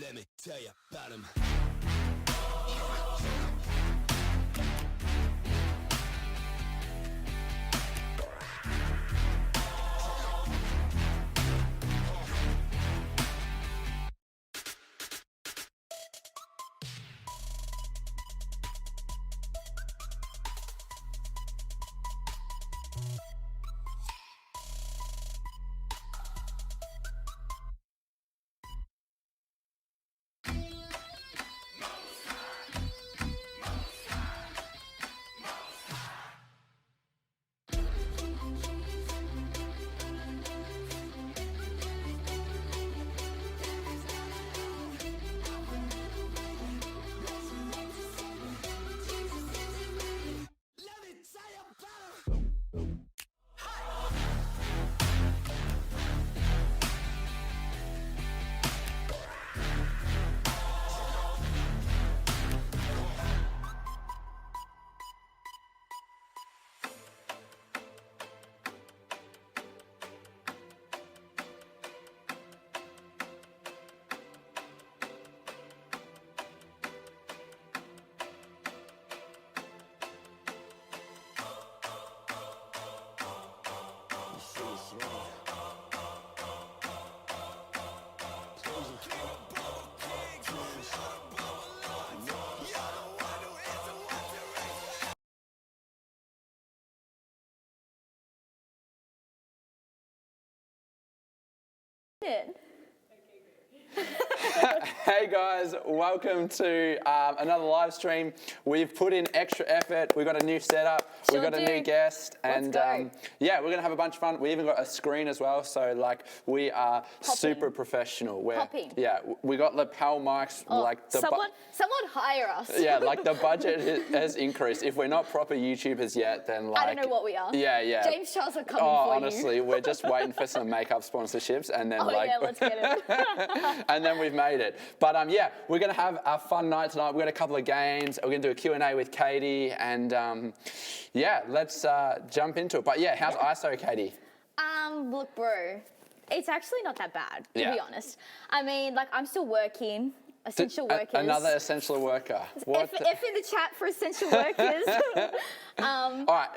Let me tell you about him. Hey guys, welcome to another live stream. We've put in extra effort. We've got a new setup. We've got a new guest, and yeah, we're gonna have a bunch of fun. We even got a screen as well, so like we are super professional. Yeah, we got lapel mics. Like the someone hire us. Yeah, like the budget has increased. If we're not proper YouTubers yet, then like I don't know what we are. Yeah. James Charles are coming for honestly, you. we're just waiting for some makeup sponsorships, and then yeah, let's get it. and then we've made it. But yeah, we're gonna have a fun night tonight. We've got a couple of games. We're gonna do a Q&A with Katie, and yeah, let's jump into it. But yeah, how's ISO, Katie? Look, bro, it's actually not that bad, to be honest. I mean, like, I'm still working. Essential workers. Another essential worker. What? F in the chat for essential workers. All right.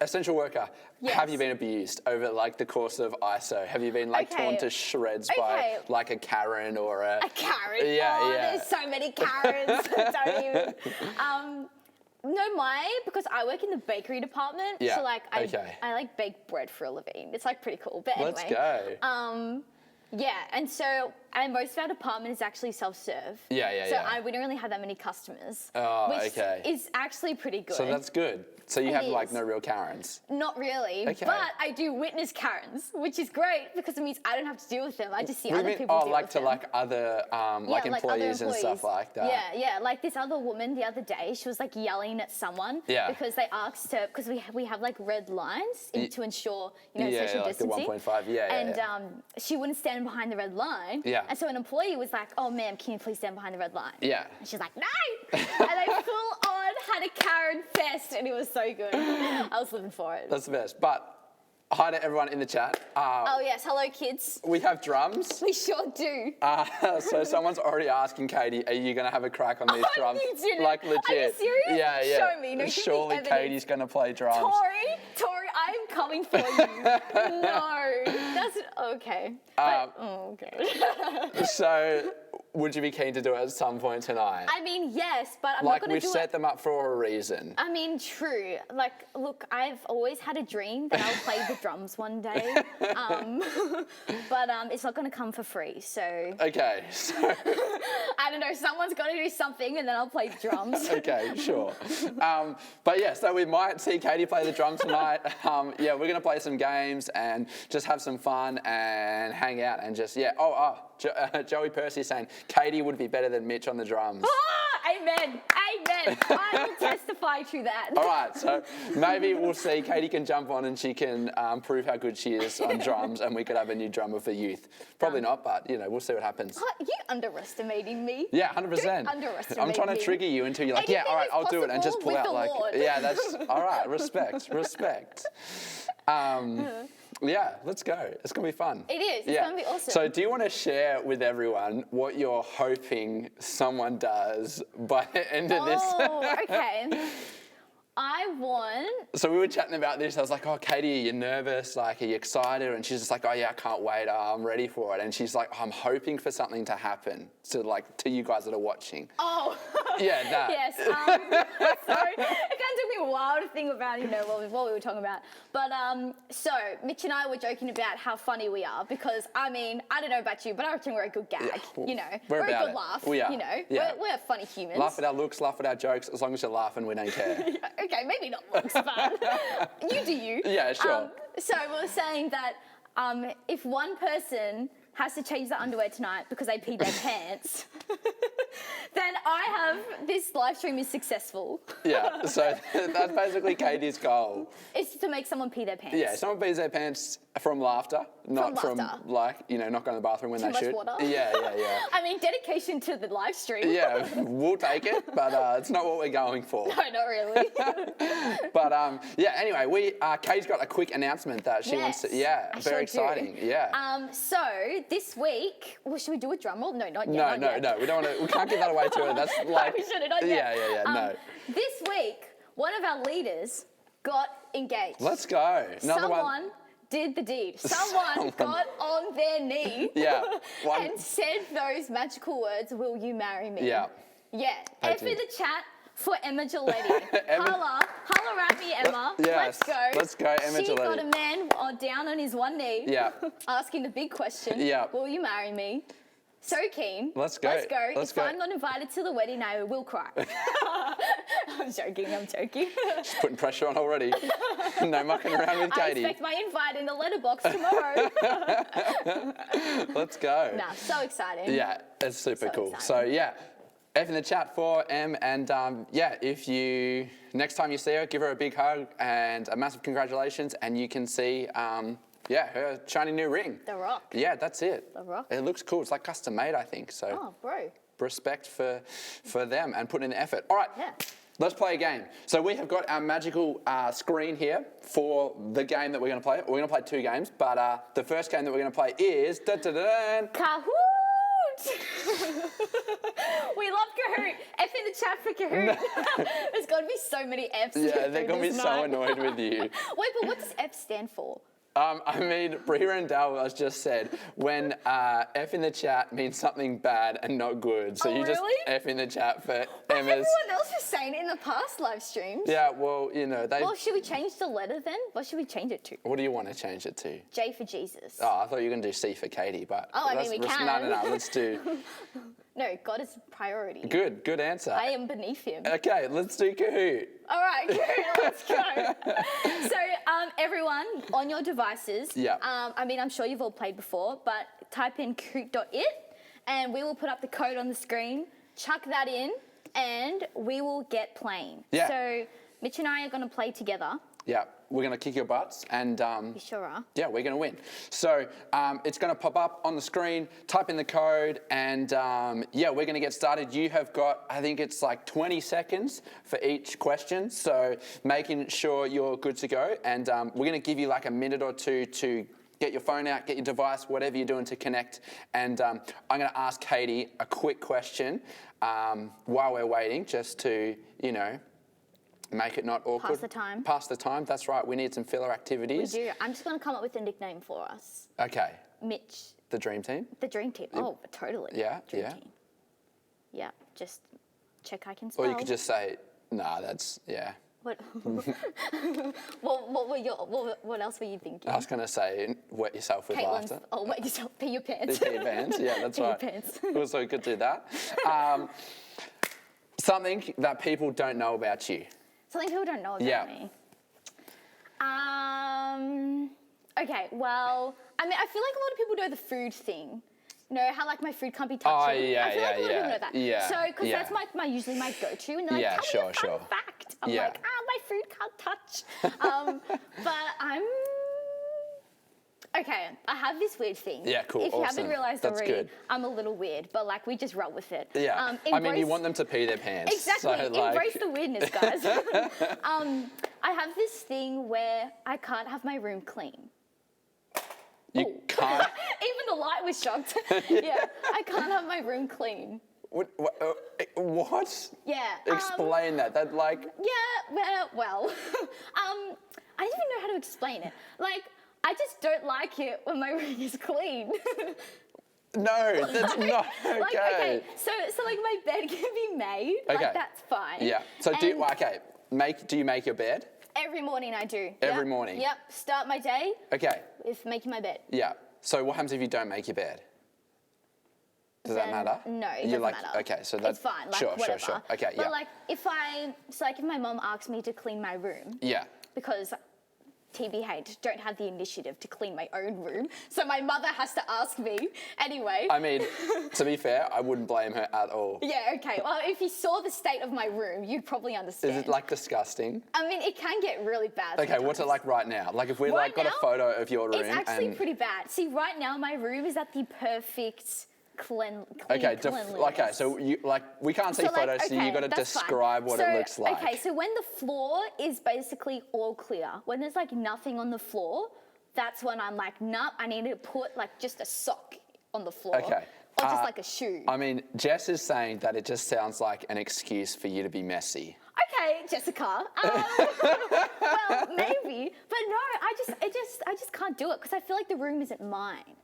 Essential worker, yes. Have you been abused over like the course of ISO? Have you been like torn to shreds by like a Karen or a Karen? Yeah. There's so many Karens. Don't even. No, because I work in the bakery department. Yeah. So like I like bake bread for a living. It's like pretty cool. But anyway. Let's go. Yeah, and so most of our department is actually self-serve. Yeah. We don't really have that many customers. Oh, which is actually pretty good. So that's good. So you have like no real Karens? Not really, but I do witness Karens, which is great because it means I don't have to deal with them. I just see other people deal with them. like other like employees and stuff like that. Yeah. Like this other woman the other day, she was like yelling at someone because they asked her, because we have like red lines to ensure, social distancing. The 1.5, And she wouldn't stand behind the red line. Yeah. And so an employee was like, "Oh, ma'am, can you please stand behind the red line?" Yeah. And she's like, "No!" And they full on had a Karen fest, and it was so good. I was living for it. That's the best. But hi to everyone in the chat. Oh yes, hello kids. We have drums. We sure do. So someone's already asking Katie, are you going to have a crack on these drums? You didn't. Like legit. Are you serious? Yeah. Show me. No, surely Katie's going to play drums. Tori, I am coming for you. No, that's okay. Okay. So, would you be keen to do it at some point tonight? I mean, yes, but I'm not going to do it. Like, we've set them up for a reason. I mean, true. Like, look, I've always had a dream that I'll play the drums one day. But it's not going to come for free, so... Okay, so... I don't know, someone's got to do something and then I'll play the drums. Okay, sure. But yeah, so we might see Katie play the drums tonight. Yeah, we're going to play some games and just have some fun and hang out and just, yeah. Joey Percy saying Katie would be better than Mitch on the drums. Amen. I will testify to that. All right, so maybe we'll see. Katie can jump on and she can prove how good she is on drums, and we could have a new drummer for youth. Probably not, but you know, we'll see what happens. You underestimating me? Yeah, 100%. Don't underestimate I'm trying to trigger you until you're like, yeah, all right, I'll do it, and just pull out like, yeah, that's all right. Respect. Yeah, let's go. It's going to be fun. It is. It's going to be awesome. So do you want to share with everyone what you're hoping someone does by the end of this? Oh, okay. I want... So we were chatting about this. I was like, oh, Katie, are you nervous? Like, are you excited? And she's just like, oh, yeah, I can't wait. I'm ready for it. And she's like, oh, I'm hoping for something to happen to you guys that are watching. Oh. Yeah, that. Yes. Sorry. It kind of took me a while to think about, what we were talking about. But so Mitch and I were joking about how funny we are because, I mean, I don't know about you, but I reckon we're a good gag. Yeah, we're a good laugh. We are. Yeah. We're funny humans. Laugh at our looks, laugh at our jokes. As long as you're laughing, we don't care. Okay, maybe not looks, but you do you. Yeah, sure. So we were saying that if one person has to change their underwear tonight because they peed their pants, then this live stream is successful. Yeah, so that's basically Katie's goal. It's to make someone pee their pants. Yeah, someone pees their pants from laughter, not from like, not going to the bathroom when they should. Too much water. Yeah. I mean, dedication to the live stream. Yeah, we'll take it, but it's not what we're going for. No, not really. But yeah, anyway, Katie's got a quick announcement that she wants to, very exciting. Yeah. So this week, should we do a drum roll? No, not yet. No, we don't want to, we can't give that away to her. That's like, we shouldn't, not yet. Yeah, no. This week, one of our leaders got engaged. Let's go. Someone did the deed. Someone got on their knee and said those magical words, will you marry me? Yeah. Yeah. F in the chat for Emma Giletti. Holla at me, Emma. Yes. Let's go, Emma Giletti. She got a man down on his one knee asking the big question, will you marry me? So keen. Let's go. If I'm not invited to the wedding, I will cry. I'm joking. She's putting pressure on already. No mucking around with Katie. I expect my invite in the letterbox tomorrow. Let's go. Nah, so exciting. Yeah, it's super cool. Exciting. So yeah, F in the chat for Em, and if you, next time you see her, give her a big hug and a massive congratulations, and you can see her shiny new ring. The Rock. Yeah, that's it. The Rock. It looks cool. It's like custom made, I think. So. Oh, bro. Respect for them and putting in the effort. All right. Yeah. Let's play a game. So we have got our magical screen here for the game that we're going to play. We're going to play 2 games, but the first game that we're going to play is Kahoot! We love Kahoot. F in the chat for Kahoot. No. There's got to be so many Fs. Yeah, they're going to be so annoyed with you. Wait, but what does F stand for? I mean, Bria and Dal has just said when F in the chat means something bad and not good. So you just F in the chat for Emma's. Everyone else was saying it in the past live streams. Yeah, well, they... Well, should we change the letter then? What should we change it to? What do you want to change it to? J for Jesus. Oh, I thought you were going to do C for Katie, but... Oh, I mean, we can. No, let's do... No, God is priority. Good answer. I am beneath him. Okay, let's do Kahoot. All right, Kahoot, let's go. So, everyone, on your devices, I mean, I'm sure you've all played before, but type in kahoot.it, and we will put up the code on the screen, chuck that in, and we will get playing. Yeah. So, Mitch and I are going to play together. Yeah, we're going to kick your butts and You sure are. yeah, we're going to win. So it's going to pop up on the screen, type in the code, and yeah, we're going to get started. You have got, I think it's like 20 seconds for each question. So making sure you're good to go. And we're going to give you like a minute or two to get your phone out, get your device, whatever you're doing to connect. And I'm going to ask Katie a quick question while we're waiting, just to, you know, make it not awkward. Pass the time. Pass the time, that's right. We need some filler activities. We do. I'm just going to come up with a nickname for us. Okay. Mitch. The Dream Team? The Dream Team. Oh, totally. Yeah, Dream yeah. Team. Yeah, just check I can spell. Or you could just say, nah, that's, yeah. What? What else were you thinking? I was going to say, wet yourself with Caitlin's, laughter. oh, wet yourself, pee your pants. Pee your pants, yeah, that's right. Pee your pants. Also, we could do that. Something that people don't know about you. Something people don't know about me. Okay, well, I mean, I feel like a lot of people know the food thing. You know, how like my food can't be touched. Oh, yeah, I feel like a lot of people know that. Yeah, So, because that's usually my go-to. And they're like, tell me a fun fact. I'm like, my food can't touch. But okay, I have this weird thing. Yeah, cool, If you awesome. haven't realised That's already, good. I'm a little weird, but like we just roll with it. Yeah, I mean, you want them to pee their pants. Exactly, So, like... embrace the weirdness, guys. I have this thing where I can't have my room clean. You can't... Even the light was shocked. Yeah, I can't have my room clean. What? Yeah. Explain that. That like... Yeah, well, I don't even know how to explain it. Like, I just don't like it when my room is clean. No, that's not okay. Like, okay, so like my bed can be made. Okay. Like, that's fine. Yeah. So do you make your bed? Every morning I do. Every morning? Yep. Start my day Okay. with making my bed. Yeah. So what happens if you don't make your bed? Does that matter? No, it doesn't matter. Okay, so that's... It's fine, like, sure, whatever. Sure. Okay, yeah. But like, if my mum asks me to clean my room. Yeah. Because TBH, don't have the initiative to clean my own room, so my mother has to ask me. Anyway. I mean, to be fair, I wouldn't blame her at all. Yeah, okay. Well, if you saw the state of my room, you'd probably understand. Is it like disgusting? I mean, it can get really bad. Okay, sometimes. what's it like right now? Like if we Right got a now, photo of your room It's actually pretty bad. See, right now my room is at the perfect cleanliness. Okay, so you we can't see photos, so you got to describe what it looks like. Okay, so when the floor is basically all clear, when there's like nothing on the floor, that's when I'm like, nah, I need to put like just a sock on the floor. Okay. Or just like a shoe. I mean, Jess is saying that it just sounds like an excuse for you to be messy. Okay, Jessica. Well, maybe, but no, I just can't do it because I feel like the room isn't mine.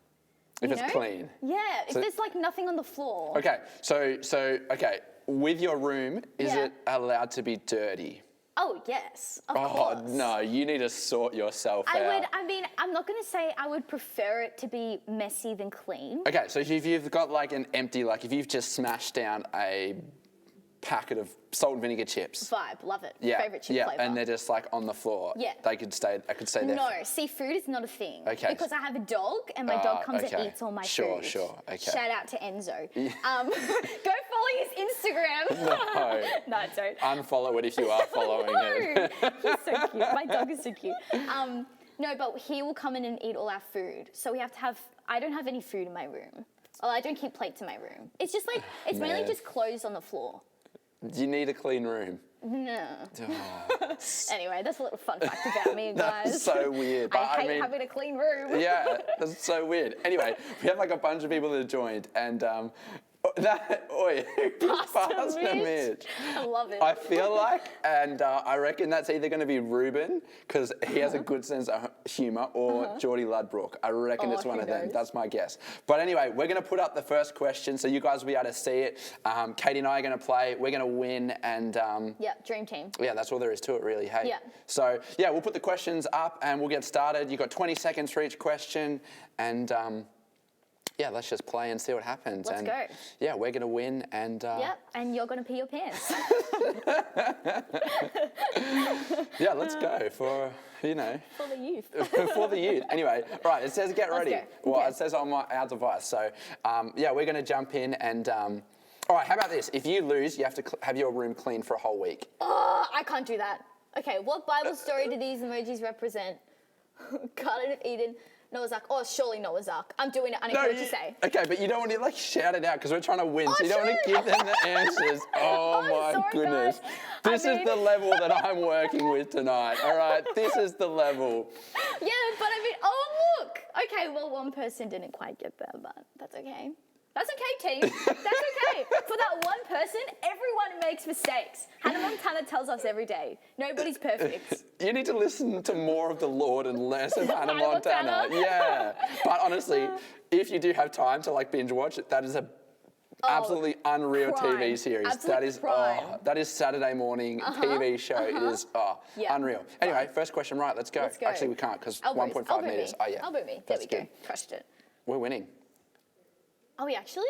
If it's clean. Yeah, if there's like nothing on the floor. Okay, so okay, with your room, is Yeah. it allowed to be dirty? Oh yes, of course. Oh no, you need to sort yourself out. I mean, I'm not gonna say I would prefer it to be messy than clean. Okay, so if you've got like an empty, like if you've just smashed down a packet of salt and vinegar chips. Vibe, love it. Yeah, Favorite chip flavor. and they're just like on the floor. Yeah. I could stay there. No, see, food is not a thing. Okay. Because I have a dog, and my dog comes and okay. eats all my Sure, food. sure, okay. Shout out to Enzo. Go follow his Instagram. No. No, don't. Unfollow it if you are following it. He's so cute. My dog is so cute. No, but he will come in and eat all our food. So we have to have, I don't have any food in my room. Well, I don't keep plates in my room. It's just like, it's mainly just clothes on the floor. Do you need a clean room? No. Oh. Anyway, that's a little fun fact about me, guys. That's so weird. But I hate having a clean room. Yeah, that's so weird. Anyway, we have like a bunch of people that joined, and Pastor Mitch. I love it. I feel like, and I reckon that's either going to be Ruben, because he has a good sense of humour, or Geordie Ludbrook. I reckon it's one of them. That's my guess. But anyway, we're going to put up the first question, so you guys will be able to see it. Katie and I are going to play. We're going to win, and yeah, dream team. yeah, that's all there is to it, really. Hey. Yeah. So yeah, we'll put the questions up, and we'll get started. You've got 20 seconds for each question, and yeah, let's just play and see what happens. Let's go. Yeah, we're going to win, and Yep, and you're going to pee your pants. yeah, let's go for, you know. For the youth. For the youth. Anyway, right, it says get ready. Let's go. Well, Okay. it says on our device. So, yeah, we're going to jump in and, all right, how about this? If you lose, you have to have your room clean for a whole week. Oh, I can't do that. Okay, what Bible story do these emojis represent? Garden of Eden, Noah's Ark. Oh, surely Noah's Ark. I'm doing it. I know what you say. Okay, but you don't want to like shout it out because we're trying to win, Oh, so you don't want to give them the answers. Oh my sorry, goodness. guys. This is the level that I'm working with tonight. All right, this is the level. Yeah, but I mean, oh look. Okay, well, one person didn't quite get there, but that's okay. That's okay, team. That's okay. For that one person, everyone makes mistakes. Hannah Montana tells us every day, nobody's perfect. You need to listen to more of the Lord and less of Hannah Montana. Yeah. But honestly, if you do have time to like binge watch it, that is a absolutely unreal prime. TV series. Absolute That is Saturday morning TV show. It is unreal. Anyway, first question right, let's go. Actually, we can't because 1.5 meters. Oh, yeah. Elbow me. There we go. Crushed it. We're winning. Are we actually?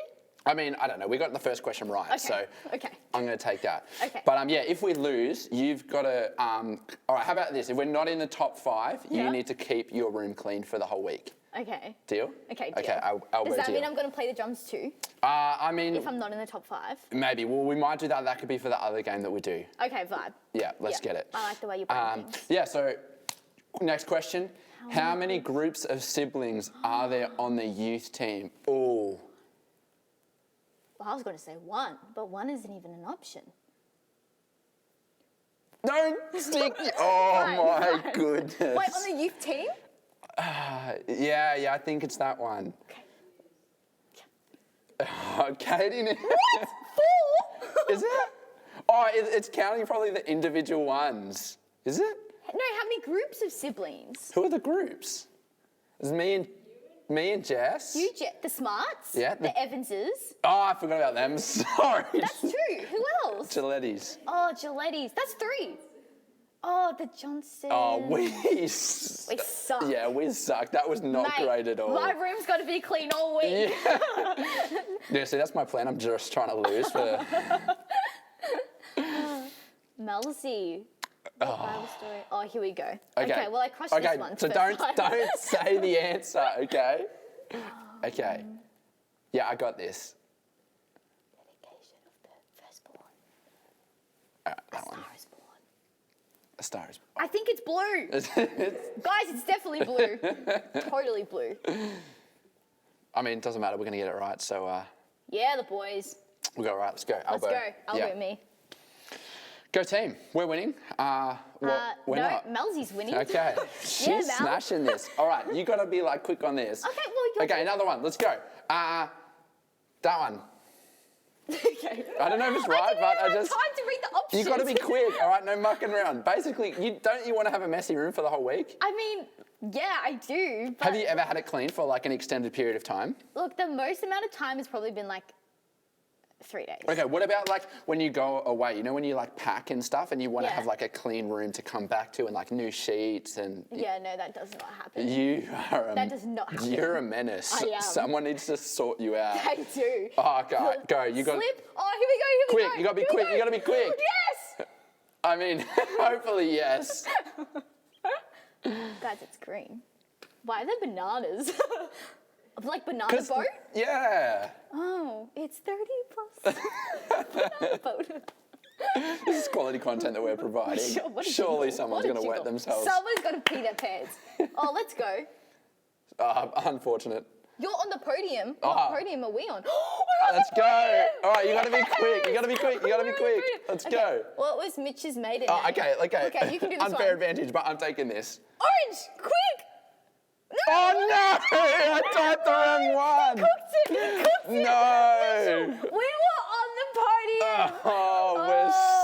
I mean, I don't know. We got the first question right, so I'm going to take that. Okay. But yeah, if we lose, you've got to. All right. How about this? If we're not in the top 5, you need to keep your room clean for the whole week. Okay. Deal? Okay. Deal. Okay. I'll Does that deal. mean I'm going to play the drums too? I mean, if I'm not in the top 5. Maybe. Well, we might do that. That could be for the other game that we do. Okay. Vibe. Yeah. Let's get it. I like the way you bring things. Yeah. So, next question: How many groups of siblings are there on the youth team? Oh. Well, I was going to say 1, but 1 isn't even an option. Don't stick. Oh my goodness. Wait, on the youth team? Yeah, I think it's that one. Okay. Katie. What? 4? Is it? Oh, it's counting probably the individual ones. Is it? No, how many groups of siblings? Who are the groups? It's me and Jess. You, the Smarts. Yeah. The Evanses. Oh, I forgot about them. Sorry. That's 2. Who else? Giletti's. Oh, Giletti's. That's 3. Oh, the Johnsons. Oh, we suck. Yeah, we suck. That was not great at all. My room's got to be clean all week. Yeah, see, that's my plan. I'm just trying to lose for... Melzy. Bible story. Oh, here we go. Okay, well, I crushed this one. So don't say the answer, okay? Okay. Yeah, I got this. Dedication of the firstborn. That one. Star is born. A star is born. I think it's blue. Guys, it's definitely blue. Totally blue. I mean, it doesn't matter. We're going to get it right, so... Yeah, the boys. We got it right. Let's go. Elbow. Let's go. Elbow me. Go team. We're winning. We're not. Melzy's winning. Okay. She's smashing this. All right, you got to be like quick on this. Okay, well, Okay, another one. Let's go. That one. Okay. I don't know if it's right, but I just... time to read the options. You got to be quick, all right? No mucking around. Basically, don't you want to have a messy room for the whole week? I mean, yeah, I do. But have you ever had it clean for like an extended period of time? Look, the most amount of time has probably been like 3 days. Okay, what about like when you go away, you know, when you like pack and stuff and you want to have like a clean room to come back to and like new sheets and... Yeah, no, that does not happen. That does not happen. You're a menace. I am. Someone needs to sort you out. I do. Oh, go. You got Slip. Oh, here we go, quick, you got to be quick, you got to be quick. Yes! I mean, hopefully yes. Guys, it's green. Why are there bananas? Like banana boat? Yeah. Oh, it's 30 plus. Banana boat. This is quality content that we're providing. Surely someone's going to wet themselves. Someone's got to pee their pants. Oh, let's go. Unfortunate. You're on the podium. What podium are we on? Let's go. All right, you got to be quick. You got to be quick. You got to be quick. Let's go. Well, it was Mitch's maiden name. Okay, you can do this Unfair advantage, but I'm taking this. Orange, quick. No. Oh, no. I typed the wrong one. He cooked it. No. We were on the podium.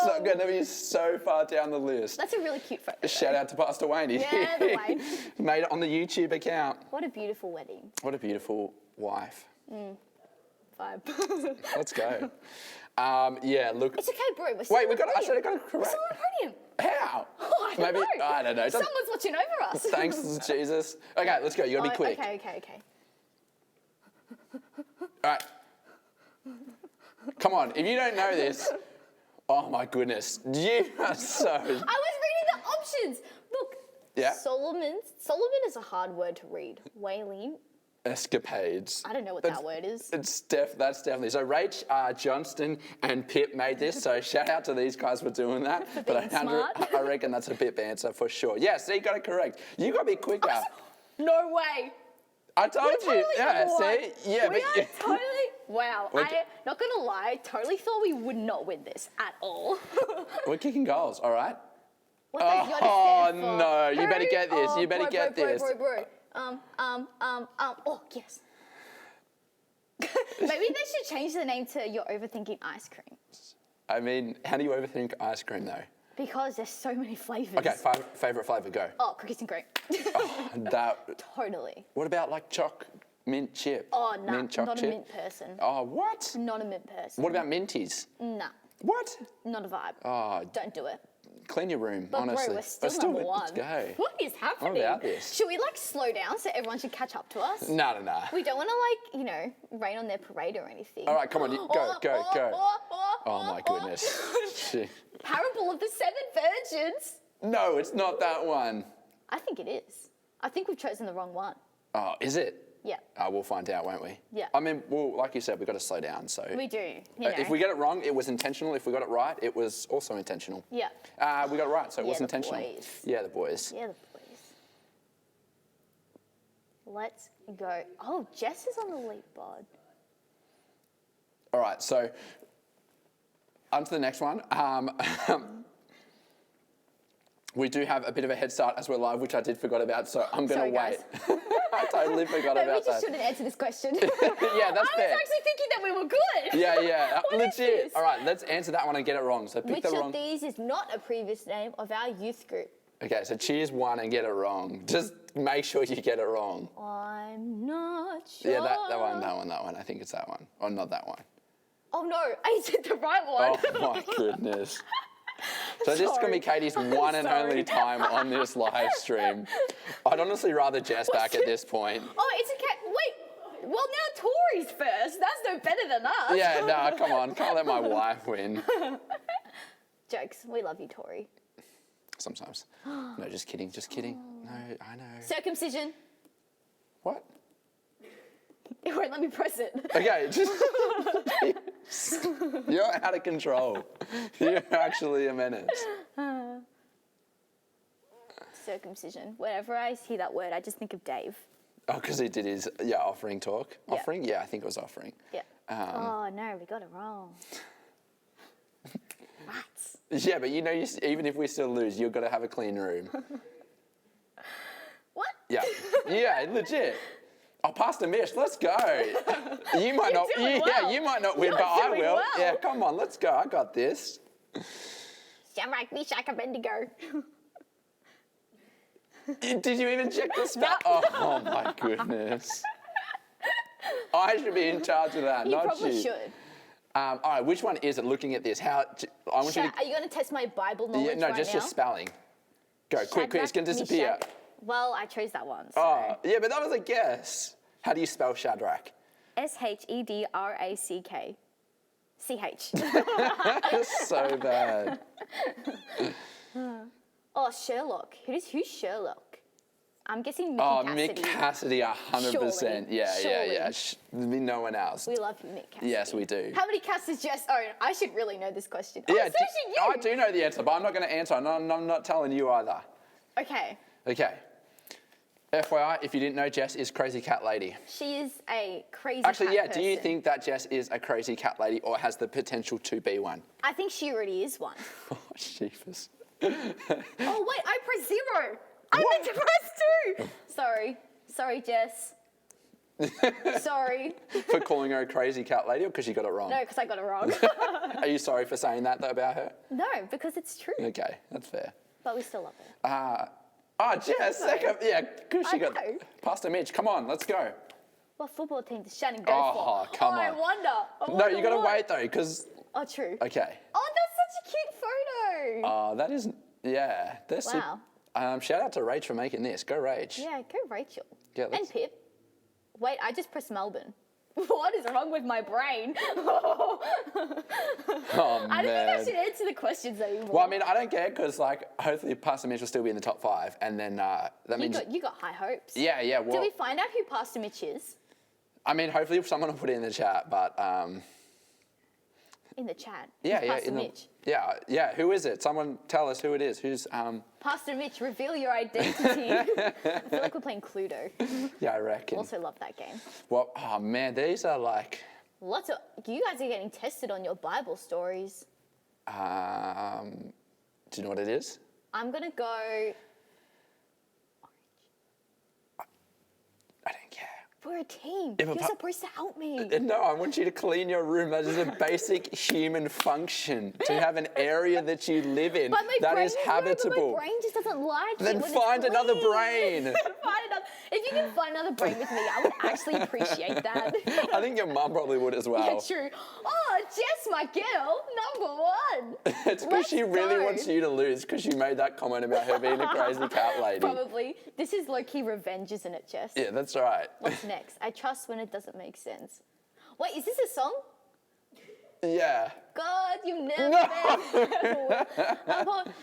We're going to be so far down the list. That's a really cute photo. Shout out to Pastor Wayne. Yeah, the Wayne. Made it on the YouTube account. What a beautiful wedding. What a beautiful wife. Vibe. Let's go. Yeah, look. It's okay, bro. Wait, I should have got it correct. We're still on the podium. How? Oh, I don't know. Know. Someone's watching over us. Thanks, Jesus. Okay, let's go. You gotta be quick. Okay. All right. Come on. If you don't know this, oh my goodness, you are so. I was reading the options. Look. Yeah. Solomon is a hard word to read. Wailing. Escapades. I don't know what that word is. That's definitely. So Rach, Johnston, and Pip made this. So shout out to these guys for doing that. For being smart. I reckon that's a Pip answer for sure. Yeah, see, you got it correct. You got to be quicker. No way. I told you. Totally Yeah, see? Yeah, we are totally. Wow. I'm not going to lie. I totally thought we would not win this at all. We're kicking goals, all right? What does your stand for? No. You better get this. You better get this. Bro. Oh, yes. Maybe they should change the name to You're Overthinking Ice Cream. I mean, how do you overthink ice cream, though? Because there's so many flavors. Okay, favourite flavour, go. Oh, cookies and cream. Totally. What about, like, mint chip? Oh, no, Mint choc not chip? a mint person. Oh, what? Not a mint person. What about minties? Nah, What? not a vibe. Oh, Don't do it. clean your room, But honestly. bro, we're still number one. Let's go. What is happening? What about this? Should we like slow down so everyone should catch up to us? No. We don't want to rain on their parade or anything. All right, come on, go. Oh my goodness. Shit. Parable of the Seven Virgins. No, it's not that one. I think it is. I think we've chosen the wrong one. Oh, is it? Yeah. We'll find out, won't we? Yeah. I mean, well, like you said, we've got to slow down. So We do. You know. if we get it wrong, it was intentional. If we got it right, it was also intentional. Yeah. We got it right, so it was the intentional. boys. Yeah, the boys. Yeah, the boys. Let's go. Oh, Jess is on the leaderboard. All right, so on to the next one. We do have a bit of a head start as we're live, which I did forgot about, so I'm going to wait. I totally forgot about that. We just shouldn't answer this question. Yeah, that's fair. I was actually thinking that we were good. Yeah. What is Legit. this? All right, let's answer that one and get it wrong. So pick Which the wrong. of these is not a previous name of our youth group? Okay, so choose one and get it wrong. Just make sure you get it wrong. I'm not sure. Yeah, that one. I think it's that one. Or not that one. Oh no, I said the right one. Oh my goodness. So this is going to be Katie's one and only time on this live stream. I'd honestly rather Jess back at this point. Oh, it's okay. Wait. Well, now Tori's first. That's no better than us. Yeah, no, come on. Can't let my wife win. Jokes. We love you, Tori. Sometimes. No, just kidding. No, I know. Circumcision. What? It won't let me press it. Okay, you're out of control. You're actually a menace. Circumcision. Whenever I hear that word, I just think of Dave. Oh, because he did his offering talk. Yeah. Offering? Yeah, I think it was offering. Yeah. Oh no, we got it wrong. Rats. Yeah, but even if we still lose, you've got to have a clean room. What? Yeah, legit. Oh, Pastor Mish, let's go. You might not. Well. You might not win, You're but I doing will. well. Yeah, come on, let's go. I got this. Shadrach, Meshach, Abednego. Did you even check the spell? Oh my goodness. I should be in charge of that, You not probably you. should. All right, which one is it? Looking at this, I want you to. Are you going to test my Bible knowledge No, right just now? your spelling. Go, quick, it's going to disappear. Meshach. Well, I chose that one. So. Oh, yeah, but that was a guess. How do you spell Shadrach? Shedrack. CH. That's so bad. Oh, Sherlock. Who's Sherlock? I'm guessing Mick Cassidy. Mick Cassidy, 100%. Surely. Yeah. There'll be no one else. We love you, Mick Cassidy. Yes, we do. How many casts does Jess own? I should really know this question. Oh, Yeah, so should you. I do know the answer, but I'm not going to answer. I'm not telling you either. Okay. Okay. FYI, if you didn't know, Jess is Crazy Cat Lady. She is a crazy Actually, cat do you person. think that Jess is a Crazy Cat Lady or has the potential to be one? I think she already is one. Oh, sheepers. Oh, wait, I pressed 0. I meant to press 2. Sorry, Jess. Sorry. For calling her a Crazy Cat Lady or because you got it wrong? No, because I got it wrong. Are you sorry for saying that though about her? No, because it's true. Okay, that's fair. But we still love her. Jess, second. Yeah, because she got. know. Pastor Mitch, come on, let's go. What football team does Shannon go Oh, for? come I on. wonder. No, you got to what. wait though, because. Oh, true. Okay. Oh, that's such a cute photo. That is. Yeah. Wow. Shout out to Rach for making this. Go Rach. Yeah, go Rachel. Yeah, And Pip. Wait, I just pressed Melbourne. What is wrong with my brain? Oh, I don't man. think I should answer the questions anymore. Well, I mean, I don't care because, like, hopefully Pastor Mitch will still be in the top 5, and then that means... You got high hopes. Yeah, well... Did we find out who Pastor Mitch is? I mean, hopefully someone will put it in the chat, but... In the chat. Yeah, Who's yeah. Pastor Mitch? Yeah. Who is it? Someone tell us who it is. Who's... Pastor Mitch, reveal your identity. I feel like we're playing Cluedo. Yeah, I reckon. Also love that game. Well, oh, man, these are, like... You guys are getting tested on your Bible stories. Do you know what it is? I'm going to go... I don't care. We're a team. Yeah, but You're supposed to help me. No, I want you to clean your room. That is a basic human function. To have an area that you live in that is habitable. My brain just doesn't like Then it when find it's another clean. brain. If you can find another brain with me, I would actually appreciate that. I think your mum probably would as well. Yeah, true. Oh, Jess, my girl, number 1. It's because she really wants you to lose because you made that comment about her being a crazy cat lady. Probably. This is low-key revenge, isn't it, Jess? Yeah, that's right. What's next? I trust when it doesn't make sense. Wait, is this a song? Yeah. God, you never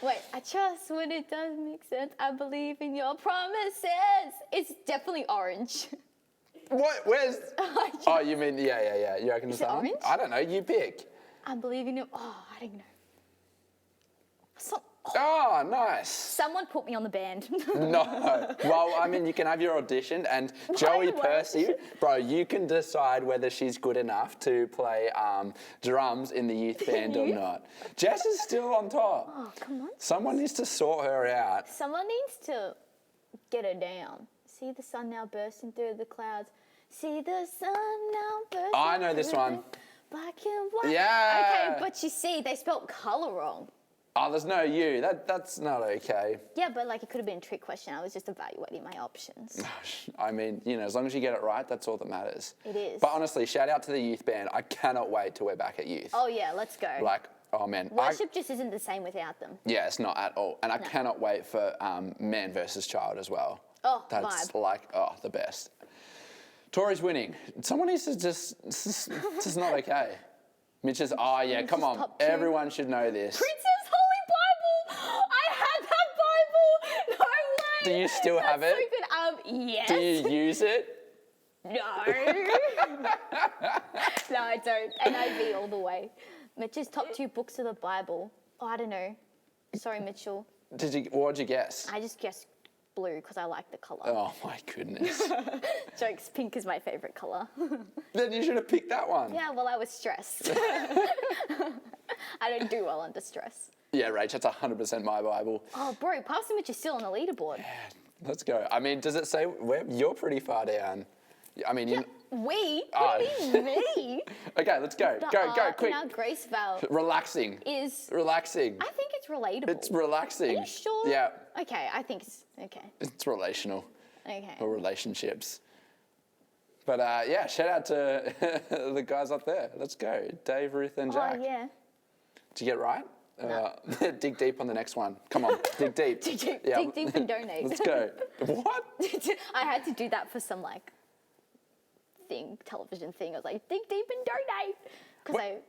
Wait, I trust when it doesn't make sense. I believe in your promises. It's definitely Orange. What? Where's... Oh, you mean... Yeah. You reckon it's it Orange? I don't know. You pick. I believe in you. Oh, I don't know. Oh, nice. Someone put me on the band. No. Well, I mean, you can have your audition, and Joey Percy, bro, you can decide whether she's good enough to play drums in the youth band or not. Jess is still on top. Oh, come on. Someone needs to sort her out. Someone needs to get her down. See the sun now bursting through the clouds. See the sun now bursting. Oh, I know this one. Black and white. Yeah. Okay, but you see, they spelled colour wrong. Oh, there's no you. That's not okay. Yeah, but like it could have been a trick question. I was just evaluating my options. I mean, you know, as long as you get it right, that's all that matters. It is. But honestly, shout out to the youth band. I cannot wait till we're back at youth. Oh yeah, let's go. Like, oh man. Worship just isn't the same without them. Yeah, it's not at all. And I cannot wait for man versus child as well. Oh, that's vibe. like, the best. Tori's winning. Someone needs to just not okay. Mitch is, come on. top 2. Everyone should know this. Princess Holy Bible! I had that Bible! No way! Do you still have it? Stupid. Yes. Do you use it? No. No, I don't. NIV all the way. Mitch's top 2 books of the Bible. Oh, I don't know. Sorry, Mitchell. What'd you guess? I just guessed blue because I like the colour. Oh my goodness. Jokes, pink is my favourite colour. Then you should have picked that one. Yeah, well, I was stressed. I don't do well under stress. Yeah, Rach, that's 100% my Bible. Oh, bro, Pastor Mitch is still on the leaderboard. Yeah, let's go. I mean, does it say you're pretty far down? I mean, Yeah, we? What do you mean, me? Okay, let's go. Go, quick. Now, Grace Val Relaxing. is... Relaxing. I think it's relatable. It's relaxing. Are you sure? Yeah. Okay, I think it's... Okay. It's relational. Okay. Or relationships. But yeah, shout out to the guys up there. Let's go. Dave, Ruth, and Jack. Oh, yeah. Did you get it right? No. Dig deep on the next one. Come on, dig deep. Dig deep, Yeah. dig deep and donate. Let's go. What? I had to do that for some, like, television thing. I was like, dig deep and donate. Because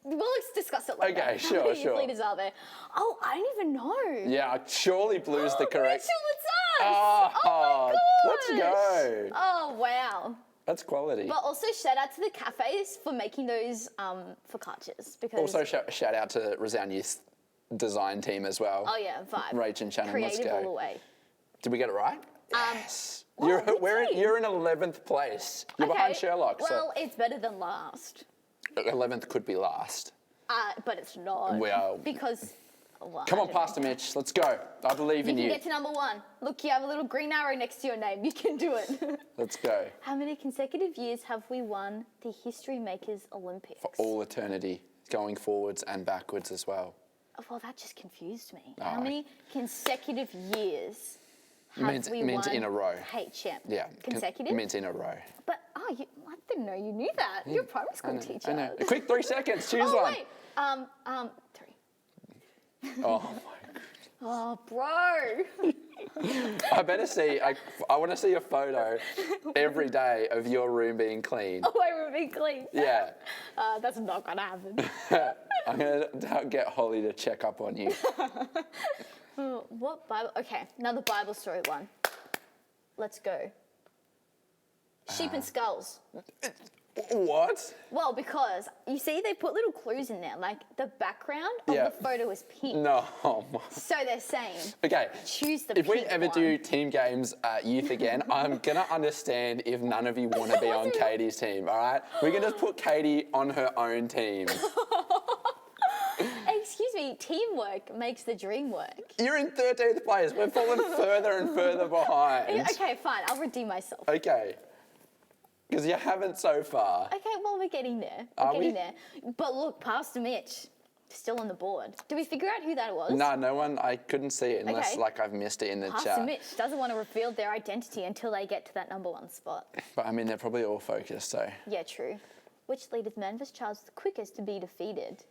Well, let's discuss it later. Okay, sure. How many leaders are there? Oh, I don't even know. Yeah, surely blue's the correct... Mitchell, it's us! Oh, my let's gosh! go. Oh, wow. That's quality. But also shout out to the cafes for making those focaccias. Because Also shout out to Rsnd Youth design team as well. Oh yeah, vibe. Rach and Shannon, Creative let's go. all the way. Did we get it right? Yes. Wow, You're in 11th place. You're behind Sherlock. Well, it's better than last. 11th could be last. But it's not. Well, because... Well, come on, Pastor Mitch. Let's go. I believe in you. You can get to number 1. Look, you have a little green arrow next to your name. You can do it. Let's go. How many consecutive years have we won the History Makers Olympics? For all eternity, going forwards and backwards as well. Well, that just confused me. How many consecutive years have we means won in a row. HM? Yeah. Consecutive? It means in a row. But, I didn't know you knew that. You're a primary school teacher. I know. A quick 3 seconds. Choose one. Wait. 3. Oh, my God. Oh, bro. I better see. I want to see a photo every day of your room being clean. Oh, my room being clean. Yeah. That's not gonna happen. I'm gonna get Holly to check up on you. What Bible? Okay, another Bible story one. Let's go. Sheep and skulls. What? Well, because you see, they put little clues in there, like the background of the photo is pink. No. So they're saying. Okay. Choose the If we pink ever one. do team games at youth again, I'm gonna understand if none of you want to be on Katie's team. All right? We can just put Katie on her own team. Excuse me, teamwork makes the dream work. You're in 13th place. We're falling further and further behind. Okay, fine, I'll redeem myself. Okay. Because you haven't so far. Okay, well, we're getting there. Are We're getting we? there. But look, Pastor Mitch, still on the board. Did we figure out who that was? No one. I couldn't see it unless Okay. I've missed it in the Pastor chat. Mitch doesn't want to reveal their identity until they get to that number one spot. But I mean, they're probably all focused, so. Yeah, true. Which leader's man was charged the quickest to be defeated?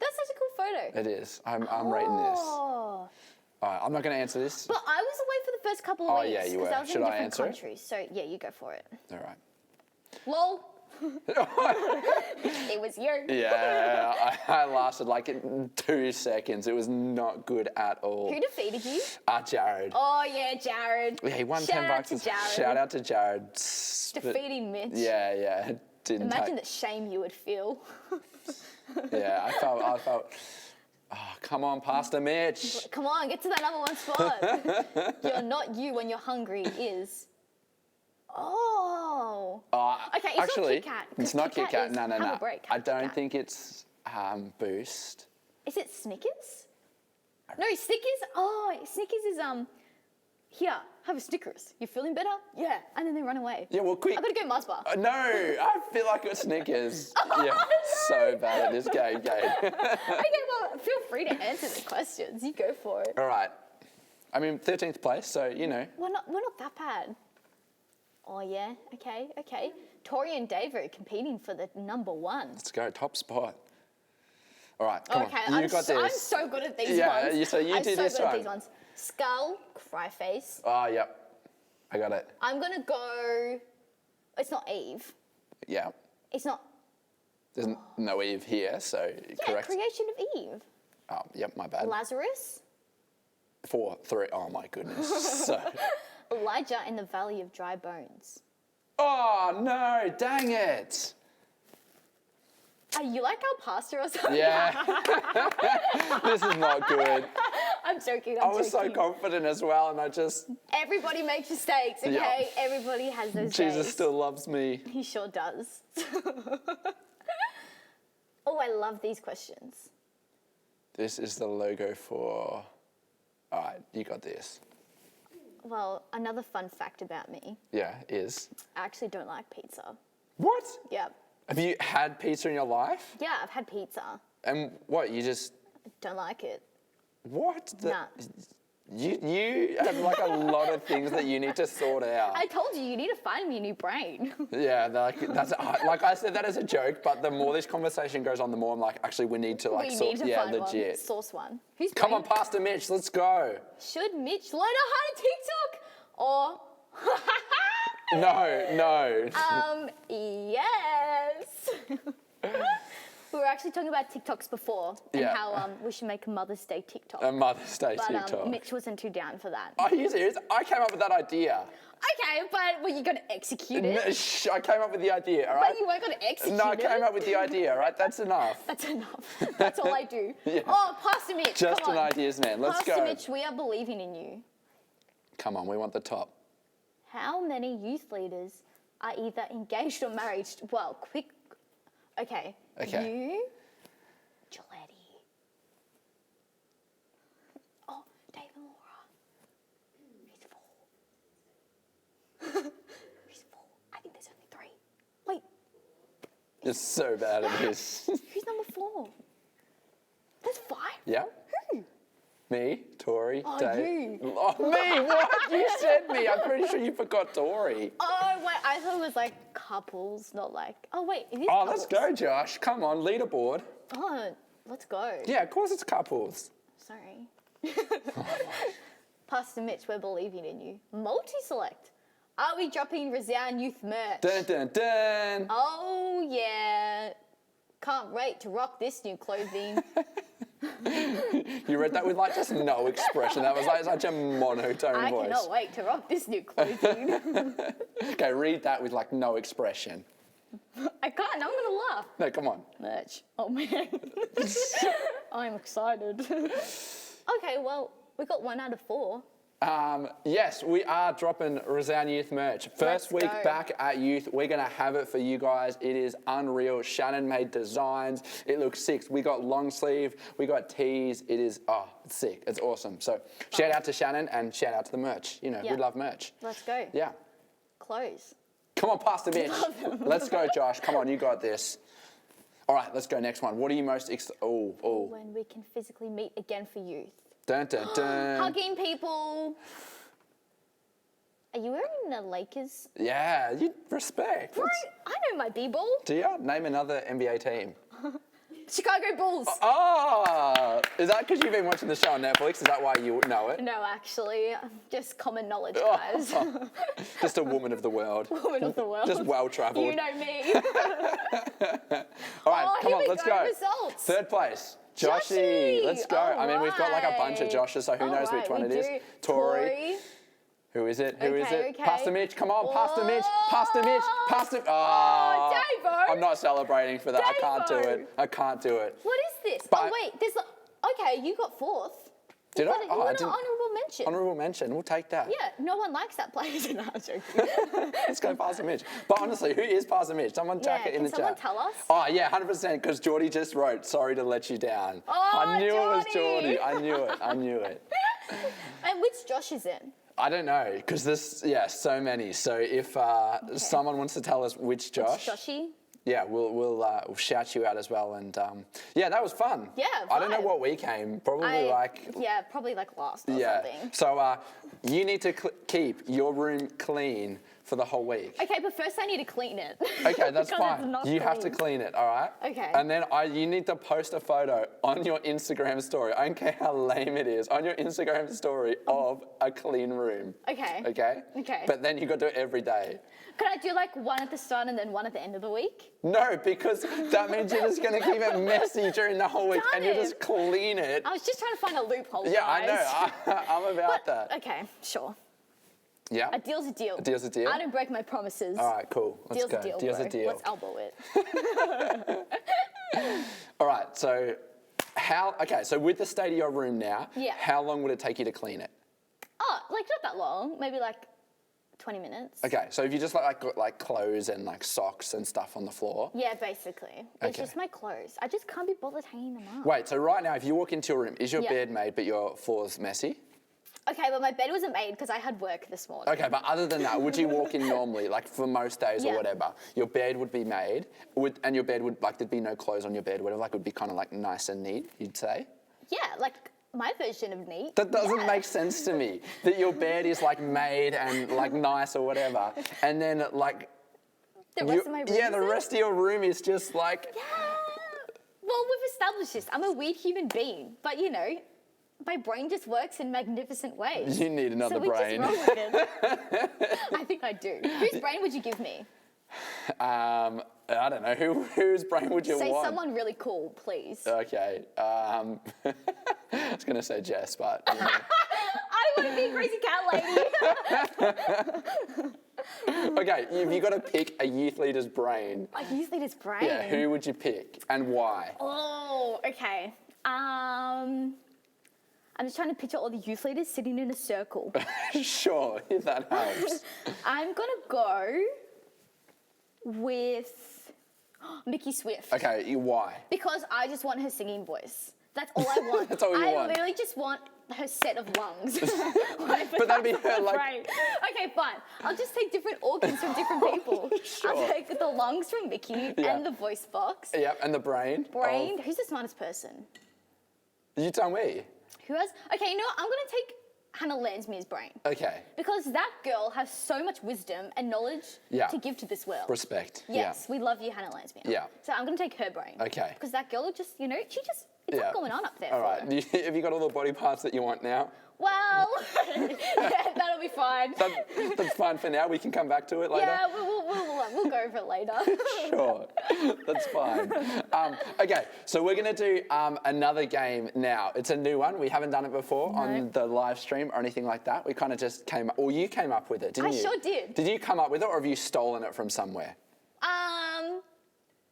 That's such a cool photo. It is. I'm rating this. Oh. All right, I'm not going to answer this. But I was away for the first couple of Oh, weeks. yeah, you 'cause were. I was Should in I different answer it? countries. So yeah, you go for it. All right. Lol. It was you. Yeah, I lasted like 2 seconds. It was not good at all. Who defeated you? Jared. Oh yeah, Jared. Yeah, he won Shout 10 out bucks. to Jared. Shout out to Jared. But Defeating Mitch. yeah. It didn't Imagine the shame you would feel. Yeah, I felt. Oh, come on, Pastor Mitch. Come on, get to that number one spot. You're not you when you're hungry is. Oh. Okay, it's actually, not Kit Kat. it's not Kit Kat. is No. have a break, I have Kit don't Kat. think it's Boost. Is it Snickers? No, Snickers. Oh, Snickers is here, have a Snickers. You feeling better? Yeah. And then they run away. Yeah, well, quick. I gotta go Mars bar. No, I feel like it's Snickers. Yeah, so bad at this game. Okay, well, feel free to answer the questions. You go for it. All right. I mean, 13th place, so, you know. We're not that bad. Oh, yeah. Okay. Tori and Dave are competing for the number one. Let's go, top spot. All right, come Okay, on. You got this. I'm so good at these ones. Yeah, so you I'm do so this good at one. these ones. Skull, cry face. Oh, yep. I got it. I'm gonna go. It's not Eve. Yeah. It's not. There's no Eve here, so Yeah, correct. creation of Eve. Oh, yep, my bad. Lazarus, 4, 3. Oh, my goodness. So. Elijah in the valley of dry bones. Oh, no, dang it. Are you like our pastor or something? Yeah. This is not good. I'm joking. I was so confident as well, and I just. Everybody makes mistakes, okay? Yeah. Everybody has those Jesus days. still loves me. He sure does. Oh, I love these questions. This is the logo for. All right, you got this. Well, another fun fact about me. Yeah, is. I actually don't like pizza. What? Yeah. Have you had pizza in your life? Yeah, I've had pizza. And what, you just. Don't like it. What? Nah. You have like a lot of things that you need to sort out. I told you need to find me a new brain. Yeah, that's like I said that as a joke, but the more this conversation goes on, the more I'm like, actually, we need to like We sort. need to Yeah, find legit. one. Source one. Who's Come brain? on, Pastor Mitch, let's go. Should Mitch learn how to TikTok? Or No. yes. We were actually talking about TikToks before and Yeah. how we should make a Mother's Day TikTok. A Mother's Day But TikTok. Mitch wasn't too down for that. Are you serious? I came up with that idea. Okay, but were you going to execute it? I came up with the idea, all right? But you weren't going to execute No, I it. came up with the idea, all right? That's enough. That's enough. That's all I do. Yeah. Oh, Pastor Mitch, Just come an on. ideas man. Let's Pastor go. Mitch, we are believing in you. Come on, we want the top. How many youth leaders are either engaged or married? Well, quick. Okay. Okay. You, Giletti. Oh, Dave and Laura. He's 4. He's 4. I think there's only 3. Wait, You're so bad at this. who's number 4? There's 5? Yeah? Who? Me, Tori, Oh, Dave. you. Oh, me? What? You said me. I'm pretty sure you forgot Tori. Oh, wait, I thought it was like couples, not like. Oh, wait, it is Oh, couples. let's go, Josh. Come on, leaderboard. Oh, let's go. Yeah, of course it's couples. Sorry. Pastor Mitch, we're believing in you. Multi-select. Are we dropping Rsnd Youth merch? Dun, dun, dun. Oh, yeah. Can't wait to rock this new clothing. You read that with like just no expression. That was like such a monotone voice. I cannot wait to rock this new clothing. Okay, read that with like no expression. I can't, I'm gonna laugh. No, come on. Merch. Oh man. I'm excited. Okay, well, we got 1 out of 4. Yes, we are dropping Rsnd Youth merch. First week back at Youth, we're going to have it for you guys. It is unreal. Shannon made designs. It looks sick. We got long sleeve. We got tees. It is, it's sick. It's awesome. So shout out to Shannon and shout out to the merch. You know, we love merch. Let's go. Yeah. Clothes. Come on, Pastor Mitch. Let's go, Josh. Come on, you got this. All right, let's go. Next one. What are you most When we can physically meet again for Youth. Dun, dun, dun. Hugging people. Are you wearing the Lakers? Yeah, you respect. Right, I know my B-ball. Do you? Name another NBA team. Chicago Bulls. Is that because you've been watching the show on Netflix? Is that why you know it? No, actually, just common knowledge, guys. Just a woman of the world. Woman of the world. Just well-travelled. You know me. All right, come on, let's go. Results. Third place. Joshy, let's go. I mean, we've got like a bunch of Joshes, so who knows which one it is. Tori. Who is it? Who is it? Okay. Pastor Mitch, come on, Pastor Mitch, Pastor Mitch, Pastor. Oh, Davo. I'm not celebrating for that. I can't do it. I can't do it. What is this? But oh wait, there's. Okay, you got 4th. Did I? You got I an didn't. honourable mention. Honourable mention. We'll take that. Yeah, no one likes that player. No, I'm joking. Let's go Pastor Mitch. But honestly, who is Pastor Mitch? Someone jack it in the chat. Can someone tell us? Oh yeah, 100%. Because Geordie just wrote, "Sorry to let you down." Oh, I knew it was Geordie. Geordie. I knew it. I knew it. And which Josh is in? I don't know, because there's so many. So if someone wants to tell us which Josh, Joshy. yeah, we'll shout you out as well. And yeah, that was fun. Yeah, I don't know vibe. what we came. Probably probably like last or yeah. something. So you need to keep your room clean for the whole week. Okay, but first I need to clean it. Okay, that's Because fine. it's not You have to clean. clean it, all right? Okay. And then you need to post a photo on your Instagram story. I don't care how lame it is. On your Instagram story of a clean room. Okay. Okay? Okay. But then you got to do it every day. Can I do like 1 at the start and then 1 at the end of the week? No, because that means you're just going to keep it messy during the whole week and you just clean it. I was just trying to find a loophole, Yeah, guys. I know. I'm about that. Okay, sure. Yeah? A deal's a deal. A deal's a deal? I don't break my promises. All right, cool. Let's Deal's go. a deal, Deal's bro. a deal. Let's elbow it. All right, so so with the state of your room now, Yeah. how long would it take you to clean it? Oh, like not that long. Maybe like 20 minutes. Okay, so if you just got like clothes and like socks and stuff on the floor. Yeah, basically. It's Okay. just my clothes. I just can't be bothered hanging them up. Wait, so right now if you walk into your room, is your Yeah. bed made but your floor's messy? Okay, but my bed wasn't made because I had work this morning. Okay, but other than that, would you walk in normally, like for most days or Yeah. whatever, your bed would be made, and your bed would, like there'd be no clothes on your bed, whatever, like it would be kind of like nice and neat, you'd say? Yeah, like my version of neat. That doesn't Yeah. make sense to me, that your bed is like made and like nice or whatever, and then like... The rest of my room Yeah, the isn't? rest of your room is just like... Yeah. Well, we've established this. I'm a weird human being, but you know, my brain just works in magnificent ways. You need another so we brain. Just roll with it. I think I do. Whose brain would you give me? I don't know. Whose brain would you Say want? someone really cool, please. Okay. I was going to say Jess, but... You know. I don't want to be a crazy cat lady. Okay, if you got to pick a youth leader's brain, I use leader's brain. yeah, who would you pick and why? Oh, okay. I'm just trying to picture all the youth leaders sitting in a circle. Sure, if that helps. I'm gonna go with Mickey Swift. Okay, why? Because I just want her singing voice. That's all I want. That's all you I want. literally just want her set of lungs. But that'd be her, like- Right. Okay, fine. I'll just take different organs from different people. Sure. I'll take the lungs from Mickey Yeah. and the voice box. Yep, and the brain. Brain. Who's the smartest person? You tell me. Who has? Okay, you know what? I'm gonna take Hannah Lansmere's brain. Okay, Because that girl has so much wisdom and knowledge Yeah. to give to this world. respect. Yes, we love you, Hannah Lansmere. Yeah. So I'm going to take her brain. Okay. Because that girl just, you know, It's all going on up there. All right. Have you got all the body parts that you want now? Well, that'll be fine. That's fine for now. We can come back to it later. Yeah, we'll go over it later. Sure, that's fine. Okay, so we're going to do another game now. It's a new one. We haven't done it before on the live stream or anything like that. We kind of just came up, or you came up with it, didn't you? I sure did. Did you come up with it, or have you stolen it from somewhere?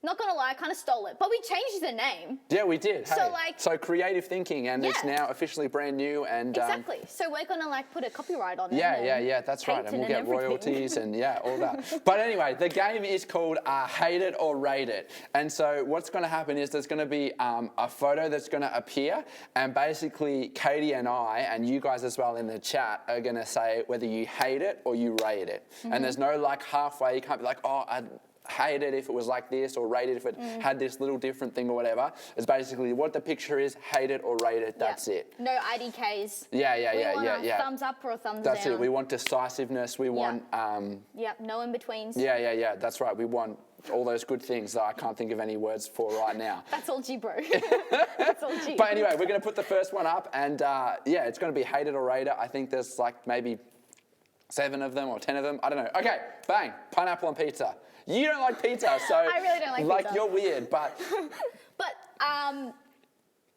Not gonna lie, I kind of stole it, but we changed the name. Yeah, we did. So, hey. So creative thinking, and it's now officially brand new. And exactly. So we're gonna put a copyright on it. Yeah. That's right, and we'll get royalties and all that. But anyway, the game is called Hate It or Rate It. And so what's going to happen is there's going to be a photo that's going to appear, and basically Katie and I, and you guys as well in the chat, are going to say whether you hate it or you rate it. And there's no halfway. You can't be like, oh, I hate it if it was like this, or rate it if it had this little different thing or whatever. It's basically what the picture is, hate it or rate it, that's it. No IDKs. Yeah. Thumbs up or a thumbs that's down. It. We want decisiveness. We want... no in-betweens. Yeah. That's right. We want all those good things that I can't think of any words for right now. That's all G, bro. That's all G. But anyway, we're going to put the first one up, and it's going to be hate it or rate it. I think there's maybe 7 of them or 10 of them. I don't know. Okay, bang. Pineapple on pizza. You don't like pizza, so... I really don't like pizza. You're weird, but...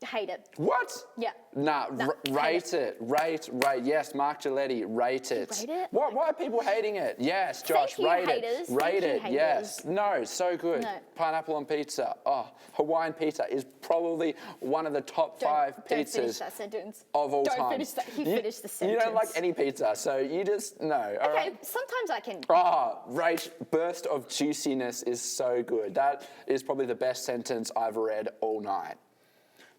Hate it. What? Yeah. Nah, rate it. Rate. Yes, Mark Giletti, rate it. Rate it? Why are people hating it? Yes, Josh, rate it. Rate it, yes. No, so good. No. Pineapple on pizza. Oh, Hawaiian pizza is probably one of the top 5 pizzas don't finish that sentence. Of all don't time. Finish that. You finish the sentence. You don't like any pizza, so you just, no. All okay, right? sometimes I can. Rate, burst of juiciness is so good. That is probably the best sentence I've read all night.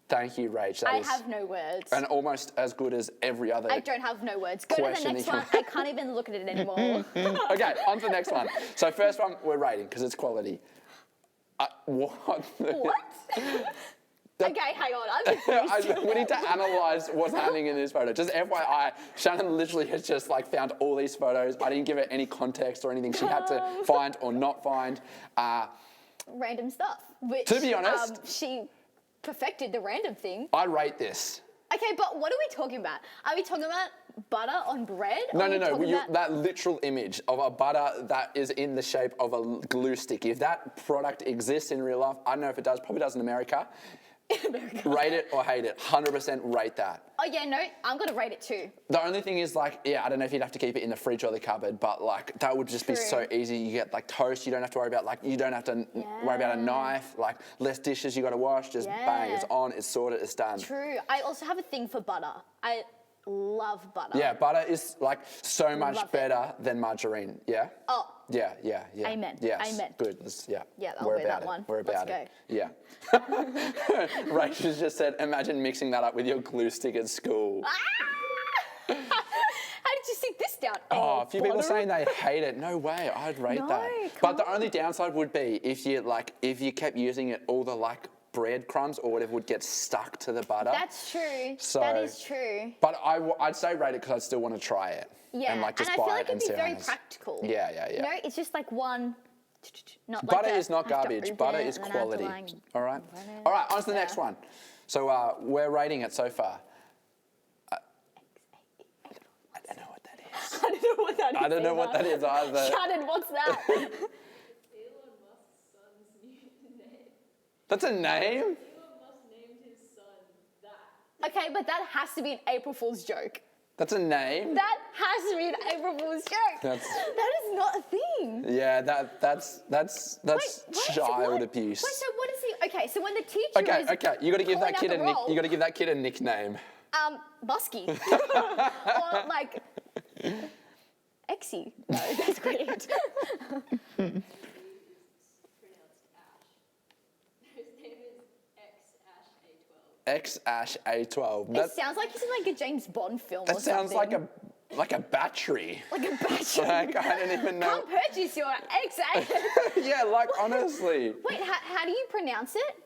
Thank you, Rach. I have no words. And almost as good as every other. I don't have no words. Go to the next one. I can't even look at it anymore. Okay, on to the next one. So first one, we're rating because it's quality. What? What? Okay, hang on. We need to analyse what's happening in this photo. Just FYI, Shannon literally has just found all these photos. I didn't give her any context or anything she had to find or not find. Random stuff. Which, to be honest, she perfected the random thing. I rate this. Okay, but what are we talking about? Are we talking about butter on bread? No. That literal image of a butter that is in the shape of a glue stick. If that product exists in real life, I don't know if it does, probably does in America. Rate it or hate it. 100% rate that. Oh yeah, no, I'm gonna rate it too. The only thing is I don't know if you'd have to keep it in the fridge or the cupboard, but that would just be so easy. You get toast, you don't have to worry about you don't have to worry about a knife, less dishes you gotta wash, just bang, it's on, it's sorted, it's done. True. I also have a thing for butter. I love butter. Yeah, butter is so much better than margarine, yeah? Oh. Yeah. Amen. Yes. Amen. Good. Yeah, I'll wear that one. We're about Let's it. Yeah. Rachel's just said, imagine mixing that up with your glue stick at school. How did you stick this down? A few people saying they hate it. No way, I'd rate that. But the only downside would be if you kept using it, all the breadcrumbs or whatever would get stuck to the butter. That's true. That is true. But I'd say rate it because I'd still want to try it. Yeah, and I feel like it'd be very practical. Yeah. You know, it's just one. Not butter is not garbage. Butter is quality. All right. All right. On to the next one. So we're rating it so far. I don't know what that is. I don't know what that is either. Shannon, what's that? That's a name? Elon Musk named his son that. Okay, but that has to be an April Fool's joke. That's a name? That has to be an April Fool's joke. That is not a thing. Yeah, that's child abuse. Wait, so what is he? Okay, so when the teacher is Okay, you got to give that kid you got to give that kid a nickname. Busky. Or Exy. No, that's great. X-Ash A12. It sounds like he's in a James Bond film or something. That sounds like a battery. Like a battery. I don't even know. Come purchase your X-Ash. Yeah, honestly. Wait, how do you pronounce it?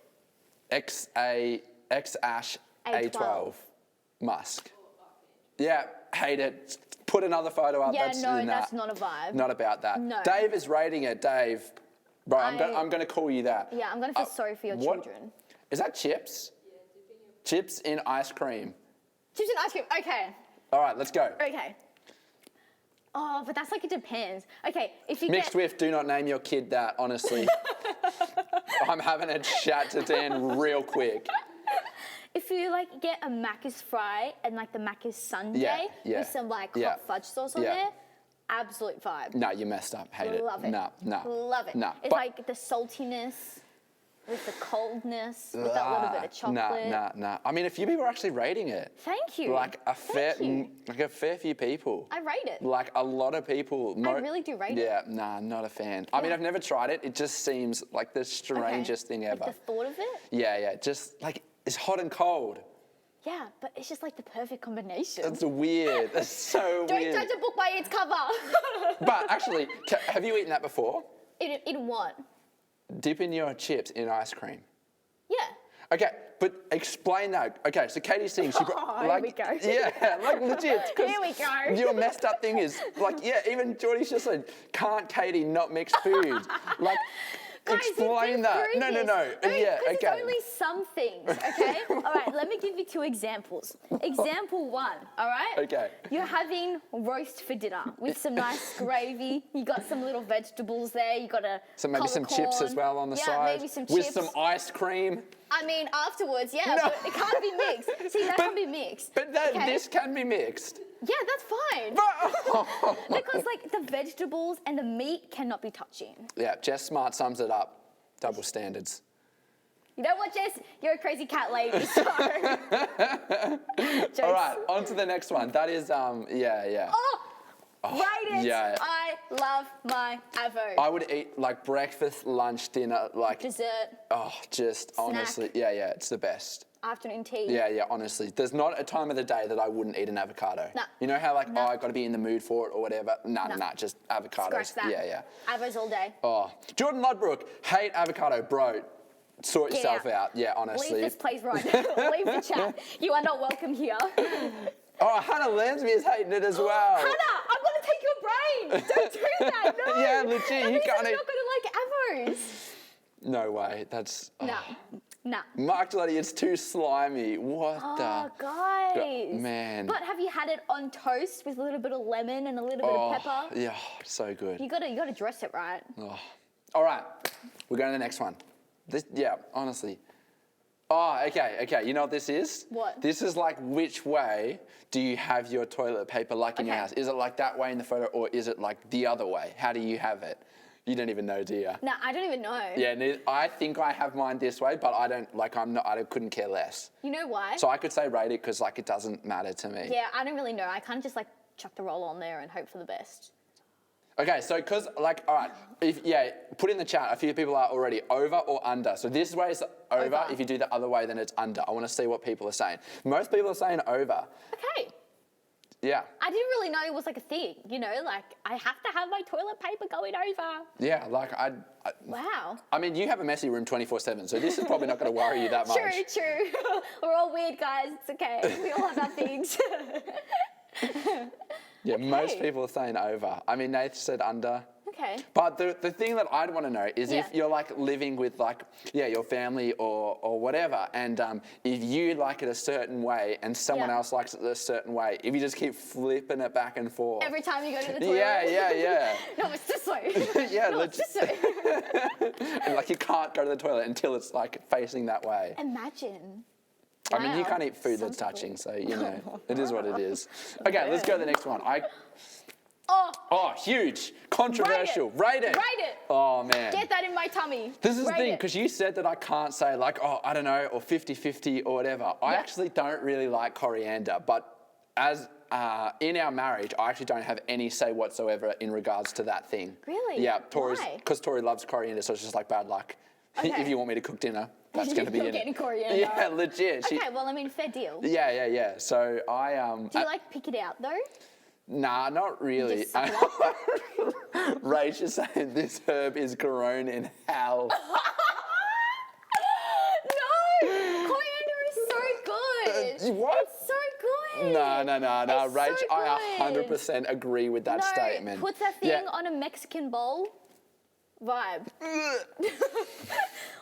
X-Ash A12. Musk. Yeah, hate it. Put another photo up. Yeah, that's not a vibe. Not about that. No. Dave is rating it, Dave. Bro, I'm going to call you that. Yeah, I'm going to feel sorry for your children. Is that chips? Chips in ice cream. Chips and ice cream. Okay. All right, let's go. Okay. Oh, but that's like it depends. Okay, if you Mixed with, do not name your kid that, honestly. I'm having a chat to Dan real quick. If you like get a Macca's fry and like the Macca's sundae with some like hot fudge sauce on there, absolute vibe. No, you messed up. Hate it. Love it. No. Love it. No. It's like the saltiness with the coldness with that little bit of chocolate. No. I mean, a few people are actually rating it. Thank you. Like a fair few people. I rate it. Like a lot of people. I really do rate it. Yeah, nah, not a fan. I mean, I've never tried it. It just seems like the strangest thing ever. Like the thought of it? Yeah. Just like it's hot and cold. Yeah, but it's just like the perfect combination. That's weird. That's so weird. Don't judge a book by its cover. But actually, have you eaten that before? In what? Dipping your chips in ice cream. Yeah. Okay, but explain that. Okay, so Katie's saying she here we go. Yeah, like legit. Here we go. Your messed up thing is like, yeah, even Geordie's just said, can't Katie not mix food? Like, Guys, explain that. No. Yeah, okay. It's only some things, okay? All right, let me give you 2 examples. Example 1, all right? Okay. You're having roast for dinner with some nice gravy. You got some little vegetables there. You got maybe some chips as well on the side. Yeah, maybe some chips. With some ice cream. I mean, afterwards, yeah, No. but it can't be mixed. See, that can be mixed. But this can be mixed. Yeah, that's fine. Because like the vegetables and the meat cannot be touching. Yeah, Jess Smart sums it up. Double standards. You know what, Jess? You're a crazy cat lady, so. All right, on to the next one. That is, yeah. Oh, rate it. Yeah. I love my avo. I would eat like breakfast, lunch, dinner, like Dessert. Oh, just honestly, yeah, it's the best. Afternoon tea. Yeah, honestly. There's not a time of the day that I wouldn't eat an avocado. No. You know how like, I got to be in the mood for it or whatever? Nah, just avocados. Scratch that. Yeah. Avos all day. Oh, Jordan Ludbrook, hate avocado, bro. Sort Get yourself out. out. Yeah, honestly. Leave this place right now. Leave the chat. You are not welcome here. Oh, Hannah Lansby is hating it as well. Hannah, I'm going to take your brain. Don't do that. No. Yeah, legit. That You can't I'm eat. not going to like avos. No way. That's. Nah. Mark Gelati, it's too slimy. What Oh, guys. Man. But have you had it on toast with a little bit of lemon and a little bit of pepper? Yeah, so good. You gotta dress it right. Oh. All right, we're going to the next one. Honestly. Oh, okay. You know what this is? What? This is like which way do you have your toilet paper like in your house? Is it like that way in the photo or is it like the other way? How do you have it? You don't even know, do you? No, I don't even know. Yeah, I think I have mine this way, but I don't, like I couldn't care less. You know why? So I could say rate it because like it doesn't matter to me. Yeah, I don't really know. I kind of just like chuck the roll on there and hope for the best. Okay, so because like, all right, put in the chat, a few people are already over or under. So this way is over. If you do the other way, then it's under. I want to see what people are saying. Most people are saying over. Okay. Yeah. I didn't really know it was like a thing, you know, like I have to have my toilet paper going over. Yeah, like Wow. I mean, you have a messy room 24/7, so this is probably not going to worry you that much. True. We're all weird, guys. It's okay. We all have our things. Yeah, most people are saying over. I mean, Nath said under. Okay. But the thing that I'd want to know is if you're like living with like, your family or whatever, and if you like it a certain way and someone else likes it a certain way, if you just keep flipping it back and forth. Every time you go to the toilet. Yeah. No, it's this way. Yeah, no, it's this way. And like you can't go to the toilet until it's like facing that way. Imagine. I mean, you Wow. can't eat food that's touching, so you know, it is what it is. Okay, let's go to the next one. Oh, huge, controversial. Rate it. Oh man. Get that in my tummy. This is the thing, because you said that I can't say like, I don't know, or 50-50 or whatever. I actually don't really like coriander, but as in our marriage, I actually don't have any say whatsoever in regards to that thing. Really? Yeah, Why? because Tori loves coriander, so it's just like bad luck. Okay. If you want me to cook dinner, that's going to be You're in getting it. coriander. Yeah, legit. Okay, well, I mean, fair deal. Yeah. So I Do you like pick it out though? Nah, not really. Just suck it Rach is saying this herb is grown in hell. No! Coriander is so good! What? It's so good! No. It's Rach, so I good. 100% agree with that statement. Put that thing on a Mexican bowl. Vibe.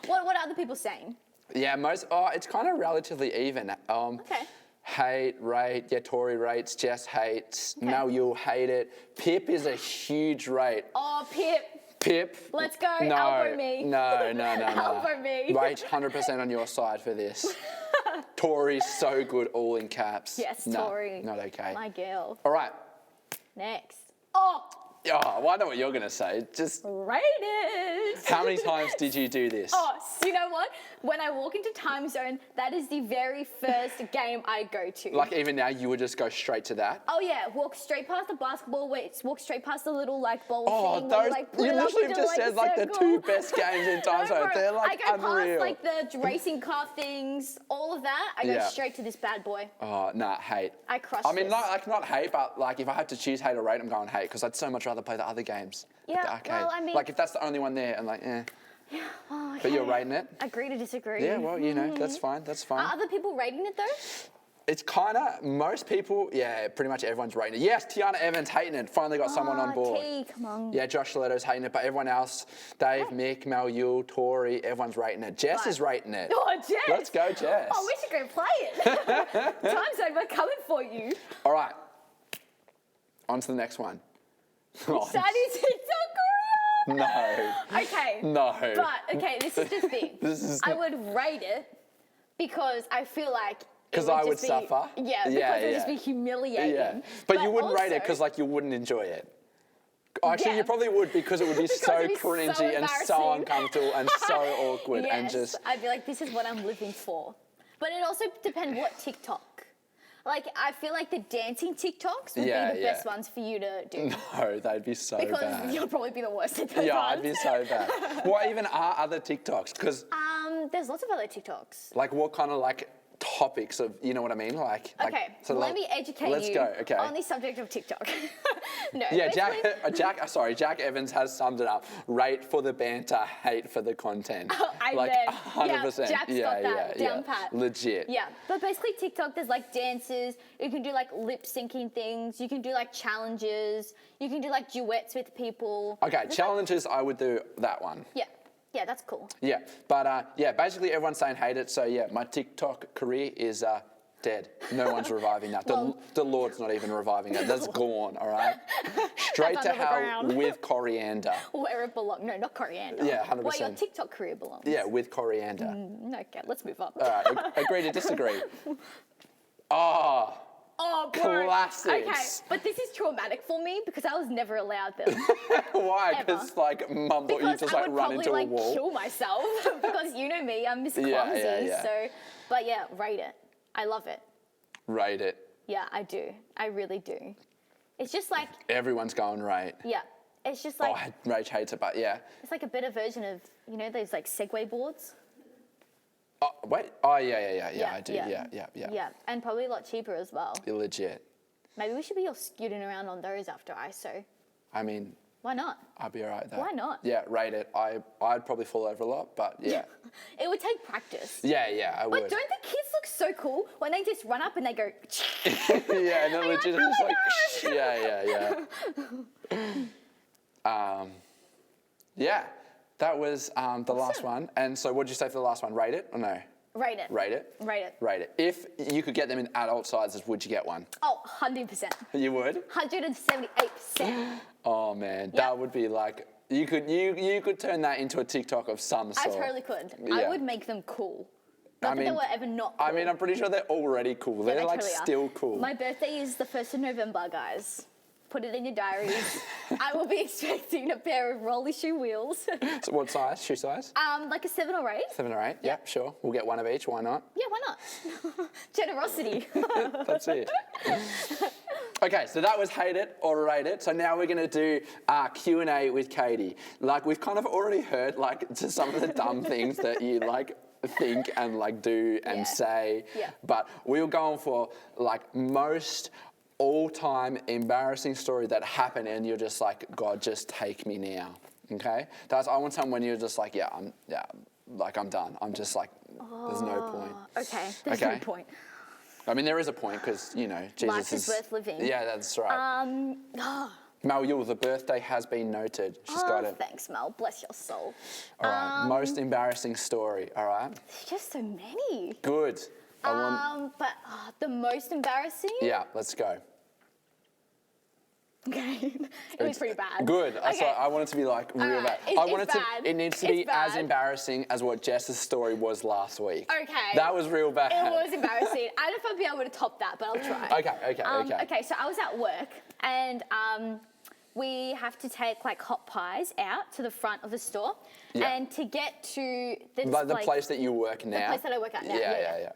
What are other people saying? Yeah, it's kind of relatively even. Okay. Hate, rate, yeah, Tori rates, Jess hates, Mel, you'll hate it. Pip is a huge rate. Oh, Pip. Pip. Let's go, No, elbow me. No. Elbow me. Rate 100% on your side for this. Tori's so good, all in caps. Yes, No, Tori. not okay. My girl. All right. Next. Oh, Well, I know what you're going to say. Just rate it. how many times did you do this? Oh, you know what? When I walk into Time Zone, that is the very first game I go to. Like even now, you would just go straight to that? Oh yeah, walk straight past the basketball, walk straight past the little like ball thing. Those, where you, like, put you it up literally into, just said like the circle. 2 best games in Time Zone. Bro, They're like I go unreal. past like the racing car things, all of that. I go Yeah. straight to this bad boy. Oh, nah, hate. I crush I mean, this. not hate, but like if I had to choose hate or rate, I'm going hate because I'd so much rather play the other games. Yeah, at the arcade. well, I mean- like if that's the only one there, I'm like, eh. Oh, okay. But you're rating it? Agree to disagree. Yeah, well, you know, that's fine. That's fine. Are other people rating it though? It's kind of, most people, yeah, pretty much everyone's rating it. Yes, Tiana Evans hating it. Finally got someone on board. T, come on. Yeah, Josh Letto's hating it, but everyone else, Dave, Mick, Mel, Yule, Tori, everyone's rating it. Jess Right. is rating it. Oh, Jess. Let's go, Jess. Oh, we should go play it. Time Zone, we're coming for you. All right. On to the next one. Oh, Shiny TikTok Korea. no. Okay. No. But okay, this is the thing. This is I would rate it because I feel like. it 'Cause I just would be- suffer? Yeah, because Yeah, it would yeah. just be humiliating. Yeah. But you wouldn't rate it also- because like you wouldn't enjoy it. Actually, Yeah. you probably would because it would be Because so it'd be so cringy and so embarrassing. uncomfortable and so awkward Yes, and just. I'd be like, this is what I'm living for. But it also depends what TikTok. Like, I feel like the dancing TikToks would Yeah, be the yeah. best ones for you to do. No, they'd be so Because bad. you'll probably be the worst at those Yeah, ones. I'd be so bad. What even are other TikToks? Because There's lots of other TikToks. like what kind of like topics of, you know what I mean? Like Okay, so let like- me educate let's you go, okay. on the subject of TikTok. No, Yeah, basically- Jack Evans has summed it up. Rate for the banter, hate for the content. I like bet. 100%. Yeah, Jack's got that down pat. Legit. Yeah, but basically TikTok, there's like dances, you can do like lip syncing things, you can do like challenges, you can do like duets with people. Okay, There's, challenges, I would do that one. Yeah, that's cool. Yeah, but yeah, basically everyone's saying hate it. So yeah, my TikTok career is dead. No one's reviving that. The Lord's not even reviving it. That's gone, all right? Straight That's to under the hell ground. with coriander. Where it belongs. No, not coriander. Yeah, 100%. Where your TikTok career belongs. Yeah, with coriander. Okay, let's move on. All right, agree to disagree. Oh, Oh, bro. Classics. Okay, but this is traumatic for me because I was never allowed them. why? Ever. Because like mum thought you Because just I like would run probably into a like wall. kill myself because you know me, I'm Miss Clumsy. Yeah. So, but yeah, rate it. I love it. Rate it. Yeah, I do. I really do. It's just like, Everyone's going right. yeah, it's just like, Oh, Rage hates it, but yeah. it's like a better version of, you know, those like Segway boards. Oh, wait. Oh, yeah, I do. Yeah. Yeah, and probably a lot cheaper as well. You're legit. Maybe we should be all scooting around on those after ISO. I mean, Why not? I'd be all right with that. Why not? Yeah, rate it. I'd probably fall over a lot, but yeah. It would take practice. Yeah, I But would. don't the kids look so cool when they just run up and they go, Yeah, and then You're legit like, just "Oh like, yeah. That was the last one. And so what did you say for the last one? Rate it or no? rate it. Rate it? Rate it. Rate it. If you could get them in adult sizes, would you get one? Oh, 100%. You would? 178%. Oh man, Yep. that would be like, you could turn that into a TikTok of some I sort. totally could. Yeah. I would make them cool. Not I that they mean- were ever not cool. I mean, I'm pretty sure they're already cool. Yeah, They're like totally are. still cool. My birthday is the 1st of November, guys. Put it in your diaries. I will be expecting a pair of roller shoe wheels. So what size? Shoe size? Like a 7 or 8. 7 or 8? Yeah, sure. We'll get one of each. Why not? Yeah, why not? Generosity. That's it. Okay, so that was hate it or rate it. So now we're going to do Q&A with Katie. Like we've kind of already heard like to some of the dumb things that you like think and like do and Yeah. say. Yeah. But we were going for like most all-time embarrassing story that happened and you're just like, God, just take me now. Okay? I want someone when you're just like, I'm done. I'm just like, there's no point. Okay, there's no Okay. point. I mean, there is a point because, you know, Jesus Life is worth living. Yeah, that's right. Mel Yule, the birthday has been noted. She's got it. Thanks, Mel. Bless your soul. All right. Most embarrassing story. All right. There's just so many. Good. But the most embarrassing? Yeah, let's go. Okay. It was pretty bad. Good. Okay. I want it to be like real bad. It needs to be as embarrassing as what Jess's story was last week. Okay. That was real bad. It was embarrassing. I don't know if I'll be able to top that, but I'll try. Okay. Okay, so I was at work and we have to take like hot pies out to the front of the store. Yeah. And to get to the Like the place that you work now? The place that I work at now. Yeah.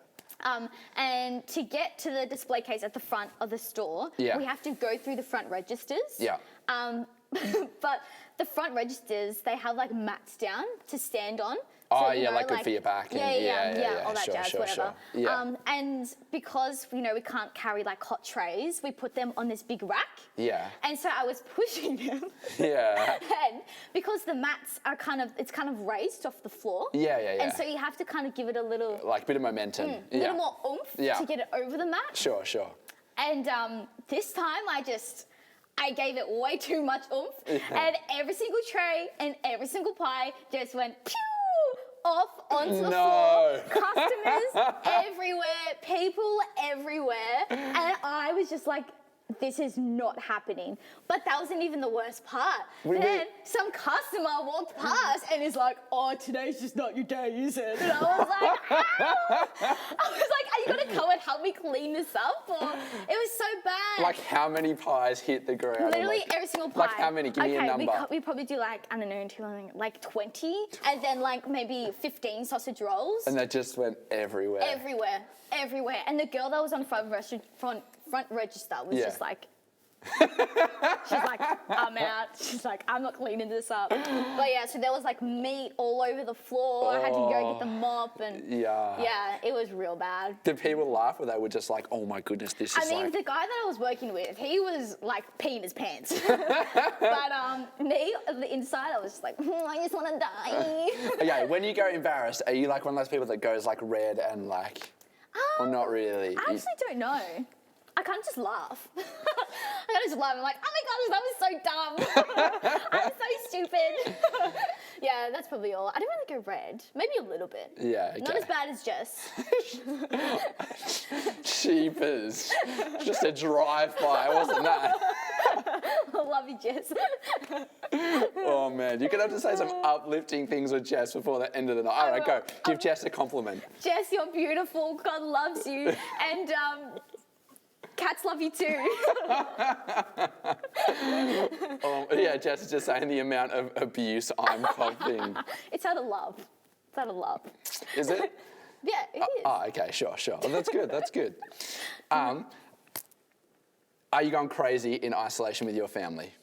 And to get to the display case at the front of the store, we have to go through the front registers. Yeah. But the front registers, they have like mats down to stand on. Oh, So, yeah, like good for your back. Yeah, all that sure, jazz, whatever. Sure. Yeah. And because, we can't carry like hot trays, we put them on this big rack. Yeah. And so I was pushing them. Yeah. And because the mats are it's kind of raised off the floor. Yeah. And so you have to kind of give it a little... Like a bit of momentum. A little more oomph to get it over the mat. Sure. And this time I gave it way too much oomph, and every single tray and every single pie just went pew off onto the floor. Customers everywhere, people everywhere, and I was just like, this is not happening. But that wasn't even the worst part. Then some customer walked past and is like, oh, today's just not your day, is it? And I was like, ow! I was like, are you gonna come and help me clean this up? Or it was so bad. Like how many pies hit the ground? Literally every single pie. Like how many? Give me a number. We probably do like, I don't know, like 20, and then like maybe 15 sausage rolls. And that just went everywhere. Everywhere. And the girl that was on front register was just like, she's like, I'm out. She's like, I'm not cleaning this up. But yeah, so there was like meat all over the floor. I had to go get the mop and yeah, it was real bad. Did people laugh or they were just like, oh my goodness, this is the guy that I was working with, he was like peeing his pants. But me, on the inside, I was just like, I just want to die. Okay, when you go embarrassed, are you like one of those people that goes like red and like, or not really? I actually don't know. I can't just laugh. I can't just laugh. I'm like, oh my gosh, that was so dumb. I'm so stupid. Yeah, that's probably all. I don't really go red. Maybe a little bit. Yeah, okay. Not as bad as Jess. Cheapers. Just a drive-by, wasn't that? I love you, Jess. Oh, man. You're going to have to say some uplifting things with Jess before the end of the night. All right, go. Give Jess a compliment. Jess, you're beautiful. God loves you. And, cats love you too. Yeah, Jess is just saying the amount of abuse I'm copying. It's out of love. It's out of love. Is it? Yeah, it is. Oh, okay, sure. Well, that's good. Are you going crazy in isolation with your family?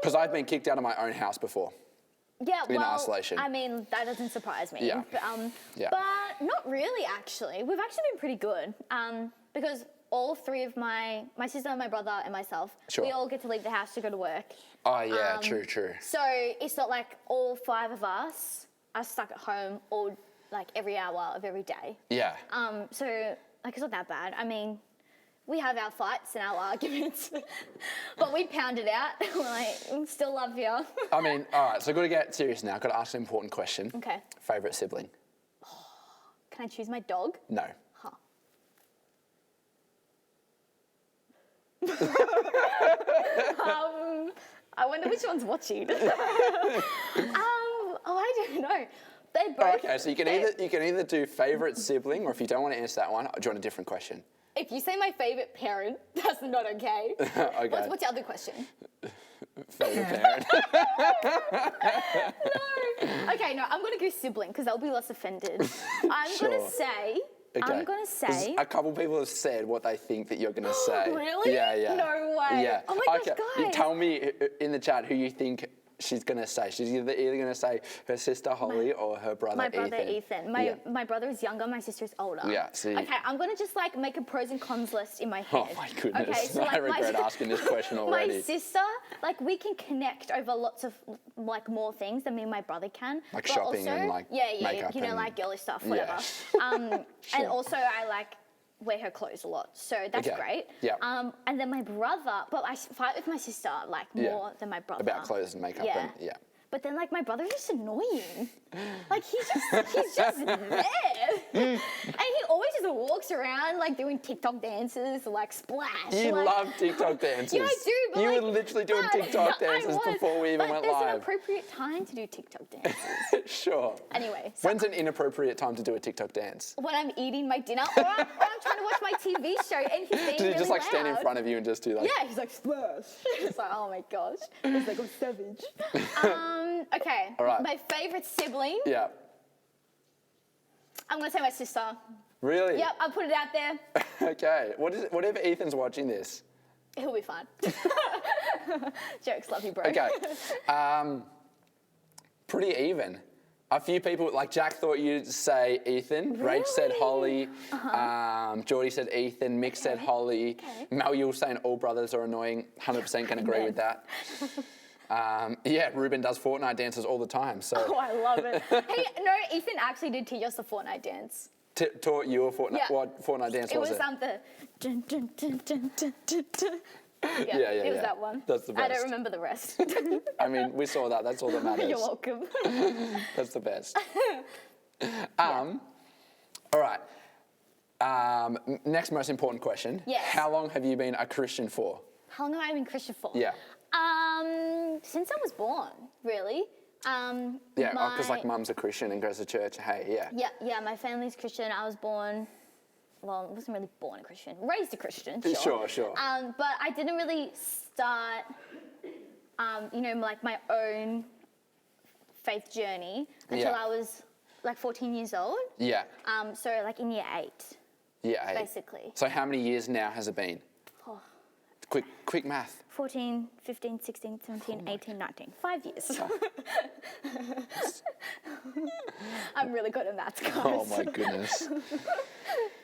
Because I've been kicked out of my own house before. Yeah, in isolation. I mean, that doesn't surprise me. Yeah. But not really, actually. We've actually been pretty good. Because all three of my sister, my brother, and myself, we all get to leave the house to go to work. Oh, yeah, true. So it's not like all five of us are stuck at home all, like, every hour of every day. Yeah. So, like, it's not that bad. I mean, we have our fights and our arguments, but we pound it out. We're like, still love you. I mean, all right, so I've got to get serious now. I've got to ask an important question. Okay. Favourite sibling? Can I choose my dog? No. Huh. I wonder which one's watching. I don't know. They both. Okay, so you can either do favourite sibling, or if you don't want to answer that one, do you want a different question? If you say my favourite parent, that's not okay. Okay. What's the other question? Favourite parent. No. Okay, no, I'm gonna go sibling because they'll be less offended. I'm gonna say. A couple people have said what they think that you're going to say. Really? Yeah. No way. Yeah. Oh my gosh, You guys. tell me in the chat who you think she's going to say. She's either going to say her sister Holly or her brother Ethan. My brother Ethan. My brother is younger, my sister's older. Yeah, see. Okay, I'm going to just like make a pros and cons list in my head. Oh my goodness. Okay, so, I like, regret asking this question already. My sister, like we can connect over lots of like more things than me and my brother can. Like but shopping also, and like makeup you know, and like girly stuff, whatever. Yeah. And also I like wear her clothes a lot, so that's Okay. great. Yeah. And then my brother, but I fight with my sister like more than my brother. About clothes and makeup Yeah. and yeah. But then, like, my brother's just annoying. Like, he's just there. And he always just walks around, like, doing TikTok dances, like, splash. You like, love TikTok dances. Yeah, I do, but you like, were literally doing but TikTok I dances was, before we even but went there's an live. appropriate time to do TikTok dances. Sure. Anyway, so When's an inappropriate time to do a TikTok dance? when I'm eating my dinner, or I'm trying to watch my TV show, and he's being Did he really just like loud. stand in front of you and just do like? Yeah, he's like, splash. It's like, oh my gosh. He's like, I'm savage. Okay. All right. My favorite sibling. Yeah. I'm gonna say my sister. Really? Yep, I'll put it out there. Okay. Whatever Ethan's watching this. He'll be fine. Jokes, love you, bro. Okay. Pretty even. A few people, like Jack thought you'd say Ethan. Rach said Holly. Geordie said Ethan. Mick said Holly. Okay. Mel, you were saying all brothers are annoying. 100% can agree with that. Yeah, Ruben does Fortnite dances all the time. So Oh, I love it. Hey, no, Ethan actually did teach us the Fortnite dance. taught you a Fortnite. Yeah. What Fortnite dance It was was it? the dun, dun, dun, dun, dun, dun, dun. Yeah, It was yeah. that one. That's the I best. don't remember the rest. I mean, we saw that. That's all that matters. You're welcome. That's the best. All right. Next most important question. Yes. How long have you been a Christian for? How long have I been Christian for? Yeah. Since I was born, really. Yeah, because like mum's a Christian and goes to church. Hey, yeah. Yeah, my family's Christian. I was born, well, I wasn't really born a Christian, raised a Christian, Sure. But I didn't really start, like my own faith journey until Yeah. I was like 14 years old. Yeah. So like in year 8, Yeah. Hey. basically. So how many years now has it been? Oh. Quick math. 14, 15, 16, 17, 18, 19. 5 years. I'm really good at maths, guys. Oh my goodness.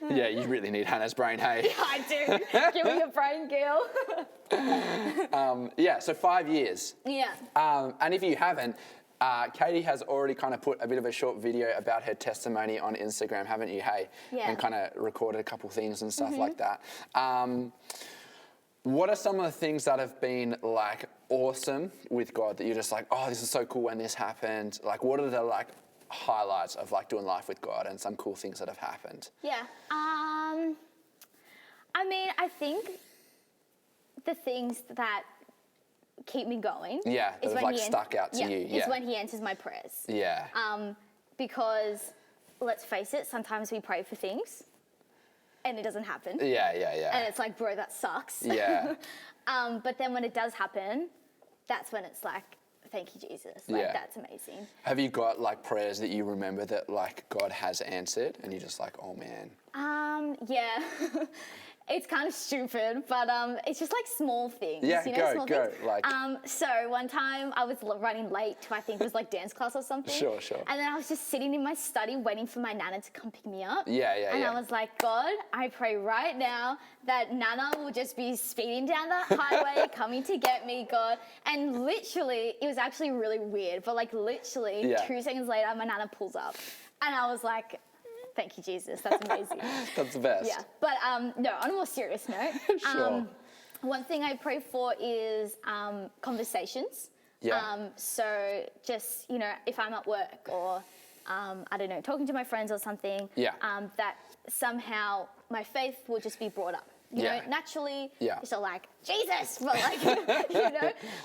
Yeah, you really need Hannah's brain, hey? I do. Give me a brain, girl. Yeah, so 5 years. Yeah. And if you haven't, Katie has already kind of put a bit of a short video about her testimony on Instagram, haven't you, hey? Yeah. And kind of recorded a couple things and stuff like that. What are some of the things that have been like awesome with God that you're just like, oh, this is so cool when this happened? Like, what are the like highlights of like doing life with God and some cool things that have happened? Yeah. I mean, I think the things that keep me going. Yeah, that is have when like stuck out to you. Is when he answers my prayers. Yeah. Because let's face it, sometimes we pray for things and it doesn't happen. Yeah. And it's like, bro, that sucks. Yeah. But then when it does happen, that's when it's like, thank you, Jesus. Like, Yeah. that's amazing. Have you got like prayers that you remember that like God has answered and you're just like, oh man? Yeah. It's kind of stupid, but it's just like small things. Yeah, small go, things. like- So one time I was running late to, I think it was like dance class or something. Sure. And then I was just sitting in my study waiting for my Nana to come pick me up. Yeah. And I was like, God, I pray right now that Nana will just be speeding down the highway, coming to get me, God. And literally, it was actually really weird, but like literally Yeah. 2 seconds later, my Nana pulls up. And I was like, thank you, Jesus. That's amazing. That's the best. Yeah, but no, on a more serious note, Sure. one thing I pray for is conversations. Yeah. So just, if I'm at work or, I don't know, talking to my friends or something, Yeah. that somehow my faith will just be brought up. You Yeah. know, naturally, Yeah. it's all like, Jesus, but like,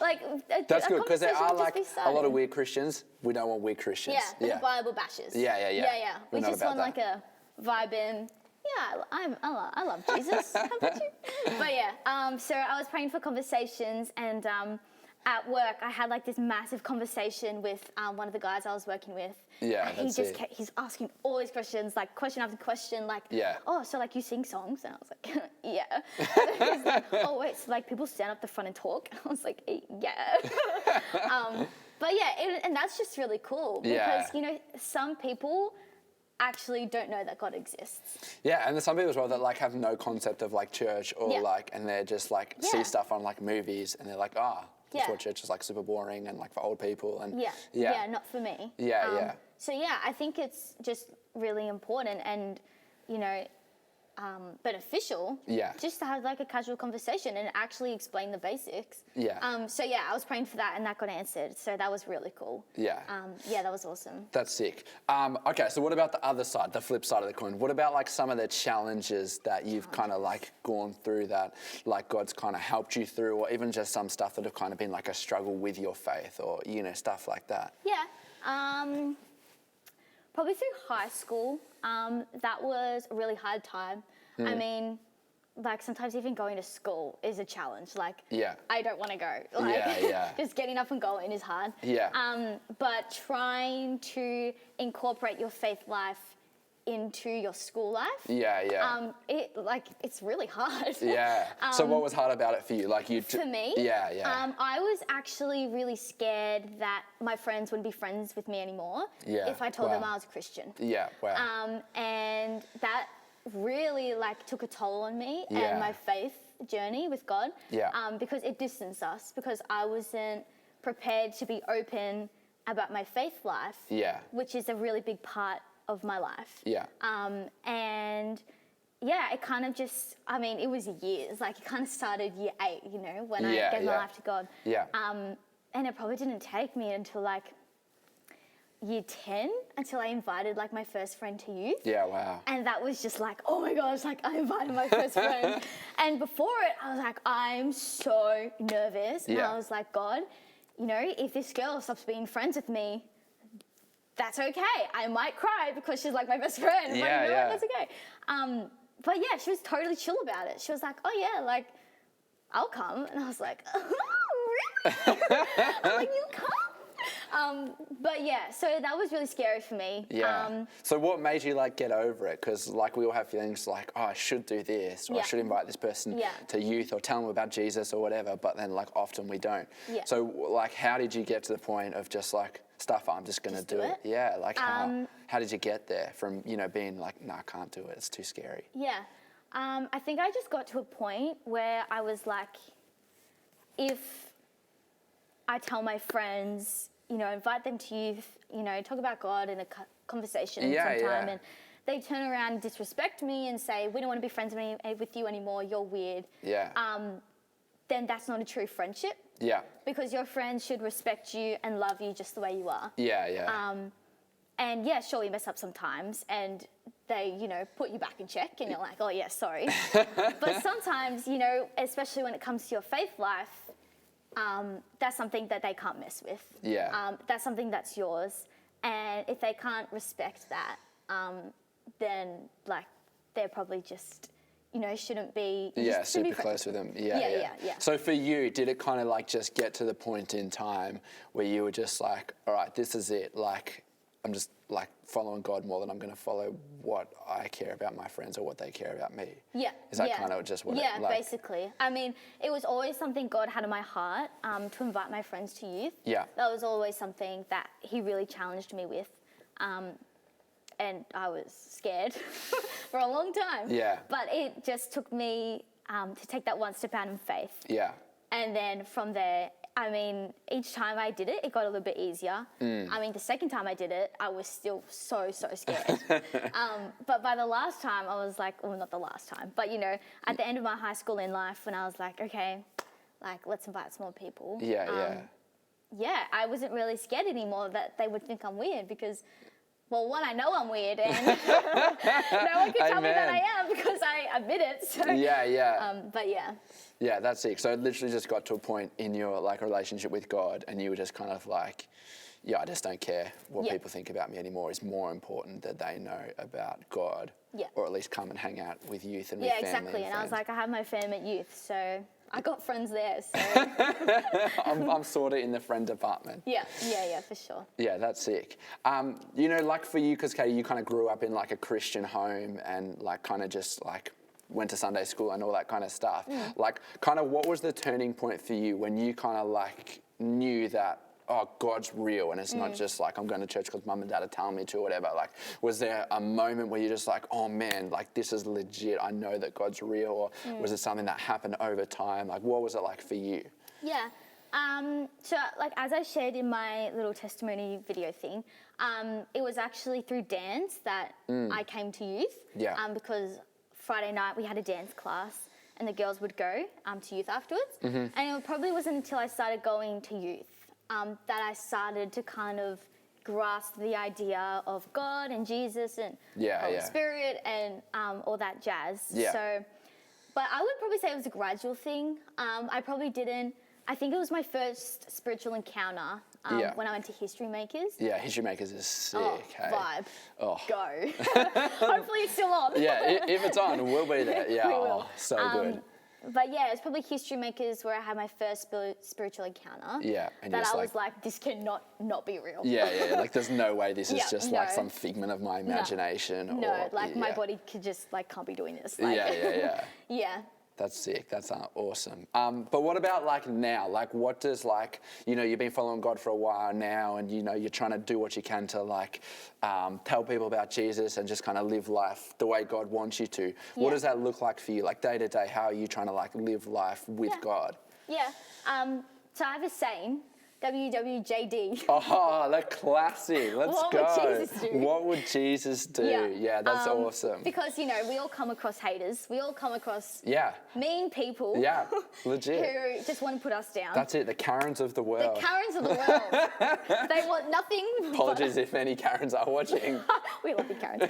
like... That's good, because there are like a lot of weird. weird Christians. We don't want weird Christians. Yeah, the Bible bashes. Yeah. Yeah. We're We not just about want that. like a vibe in. Yeah, I love Jesus. How about you? But yeah, so I was praying for conversations, and at work I had like this massive conversation with one of the guys I was working with. Yeah, and he's asking all these questions, like question after question, like, Yeah. oh, so like you sing songs? And I was like, yeah. And he's like, oh wait, so like people stand up the front and talk? I was like, yeah. But yeah, and that's just really cool because, Yeah. some people actually don't know that God exists. Yeah, and there's some people as well that like have no concept of like church or Yeah. like, and they're just like Yeah. see stuff on like movies and they're like, that's Yeah. what church is like, super boring and like for old people and Yeah, not for me. Yeah. So yeah, I think it's just really important, and beneficial. Yeah. Just to have like a casual conversation and actually explain the basics. Yeah. So yeah, I was praying for that and that got answered. So that was really cool. Yeah. Yeah, that was awesome. That's sick. Okay, so what about the other side, the flip side of the coin? What about like some of the challenges that you've kind of like gone through that like God's kind of helped you through, or even just some stuff that have kind of been like a struggle with your faith, or, you know, stuff like that? Yeah. Probably through high school, that was a really hard time. I mean, like sometimes even going to school is a challenge. Like, I don't want to go. Like, just getting up and going is hard. But trying to incorporate your faith life into your school life. It's really hard. So what was hard about it for you? Like for me? I was actually really scared that my friends wouldn't be friends with me anymore if I told them I was a Christian. And that really like took a toll on me and my faith journey with God. Because it distanced us, because I wasn't prepared to be open about my faith life. Which is a really big part of my life. And yeah, it kind of just, I mean, it was years. Like it kind of started year 8, you know, when I gave my life to God. And it probably didn't take me until like year 10 until I invited like my first friend to youth. And that was just like, oh my gosh, like I invited my first friend. And before it, I was like, I'm so nervous. And I was like, God, you know, if this girl stops being friends with me, that's okay. I might cry because she's like my best friend. But you know what? That's okay. But yeah, she was totally chill about it. She was like, oh yeah, like, I'll come. And I was like, oh, really? I'm like, you come? But yeah, so that was really scary for me. So what made you like get over it? Because like we all have feelings like, oh, I should do this, or I should invite this person to youth, or tell them about Jesus or whatever, but then like often we don't. So like how did you get to the point of just like, stuff, I'm just gonna do it? Like how did you get there from, you know, being like, no, I can't do it, it's too scary? I think I just got to a point where I was like, if I tell my friends, you know, invite them to youth, you know, talk about God in a conversation sometime, and they turn around and disrespect me and say, we don't want to be friends with you anymore, you're weird. Then that's not a true friendship. Because your friends should respect you and love you just the way you are. And yeah, sure, you mess up sometimes and they, you know, put you back in check and you're like, oh yeah, sorry. But sometimes, you know, especially when it comes to your faith life, that's something that they can't mess with. That's something that's yours. And if they can't respect that, then like they're probably just, you know, shouldn't be super close with them. So for you, did it kind of like just get to the point in time where you were just like, all right, this is it, like I'm just like following God more than I'm going to follow what I care about my friends or what they care about me? Is that kind of just what it like? Basically. I mean, it was always something God had in my heart to invite my friends to youth. That was always something that he really challenged me with. And I was scared for a long time. But it just took me to take that one step out in faith. And then from there, I mean, each time I did it, it got a little bit easier. I mean, the second time I did it, I was still so scared. But by the last time, I was like, well, not the last time, but you know, at the end of my high school in life, when I was like, okay, like let's invite some more people. I wasn't really scared anymore that they would think I'm weird because, well, one, I know I'm weird, and no one can tell me that I am because I admit it. So, but yeah. Yeah, that's it. So it literally just got to a point in your like relationship with God, and you were just kind of like, I just don't care what people think about me anymore. It's more important that they know about God, or at least come and hang out with youth and with family. Exactly. And I was like, I have my fam at youth, so I got friends there. So I'm sort of in the friend department. Yeah, for sure. Yeah, that's sick. You know, like for you, because Katie, you kind of grew up in like a Christian home and like kind of just like went to Sunday school and all that kind of stuff. Like kind of what was the turning point for you when you kind of like knew that, oh, God's real and it's not just like I'm going to church because mum and dad are telling me to or whatever. Like, was there a moment where you're just like, oh man, like this is legit, I know that God's real, or was it something that happened over time? Like, what was it like for you? So like as I shared in my little testimony video thing, it was actually through dance that I came to youth. Because Friday night we had a dance class, and the girls would go to youth afterwards. And it probably wasn't until I started going to youth that I started to kind of grasp the idea of God and Jesus and Holy Spirit and all that jazz. So, but I would probably say it was a gradual thing. I think it was my first spiritual encounter when I went to History Makers. Yeah, History Makers is sick. Vibe. Oh. Go. Hopefully it's still on. Yeah, if it's on, we'll be there. Yeah, We will. So good. But yeah, it's probably History Makers where I had my first spiritual encounter. Yeah, and that I was like, this cannot not be real. Yeah, like there's no way this is just like some figment of my imagination. No, my body could just can't be doing this. Like, yeah. That's sick. That's awesome. But what about like now? Like what does you've been following God for a while now and you're trying to do what you can to tell people about Jesus and just kind of live life the way God wants you to. What does that look like for you? Like day to day, how are you trying to live life with God? Yeah. So I have a saying, WWJD. Oh, the classic. Let's go. What would Jesus do? What would Jesus do? Yeah, that's awesome. Because, we all come across haters. We all come across mean people. Yeah, legit. Who just want to put us down. That's it, the Karens of the world. The Karens of the world. They want nothing. Apologies if any Karens are watching. We love you, Karens.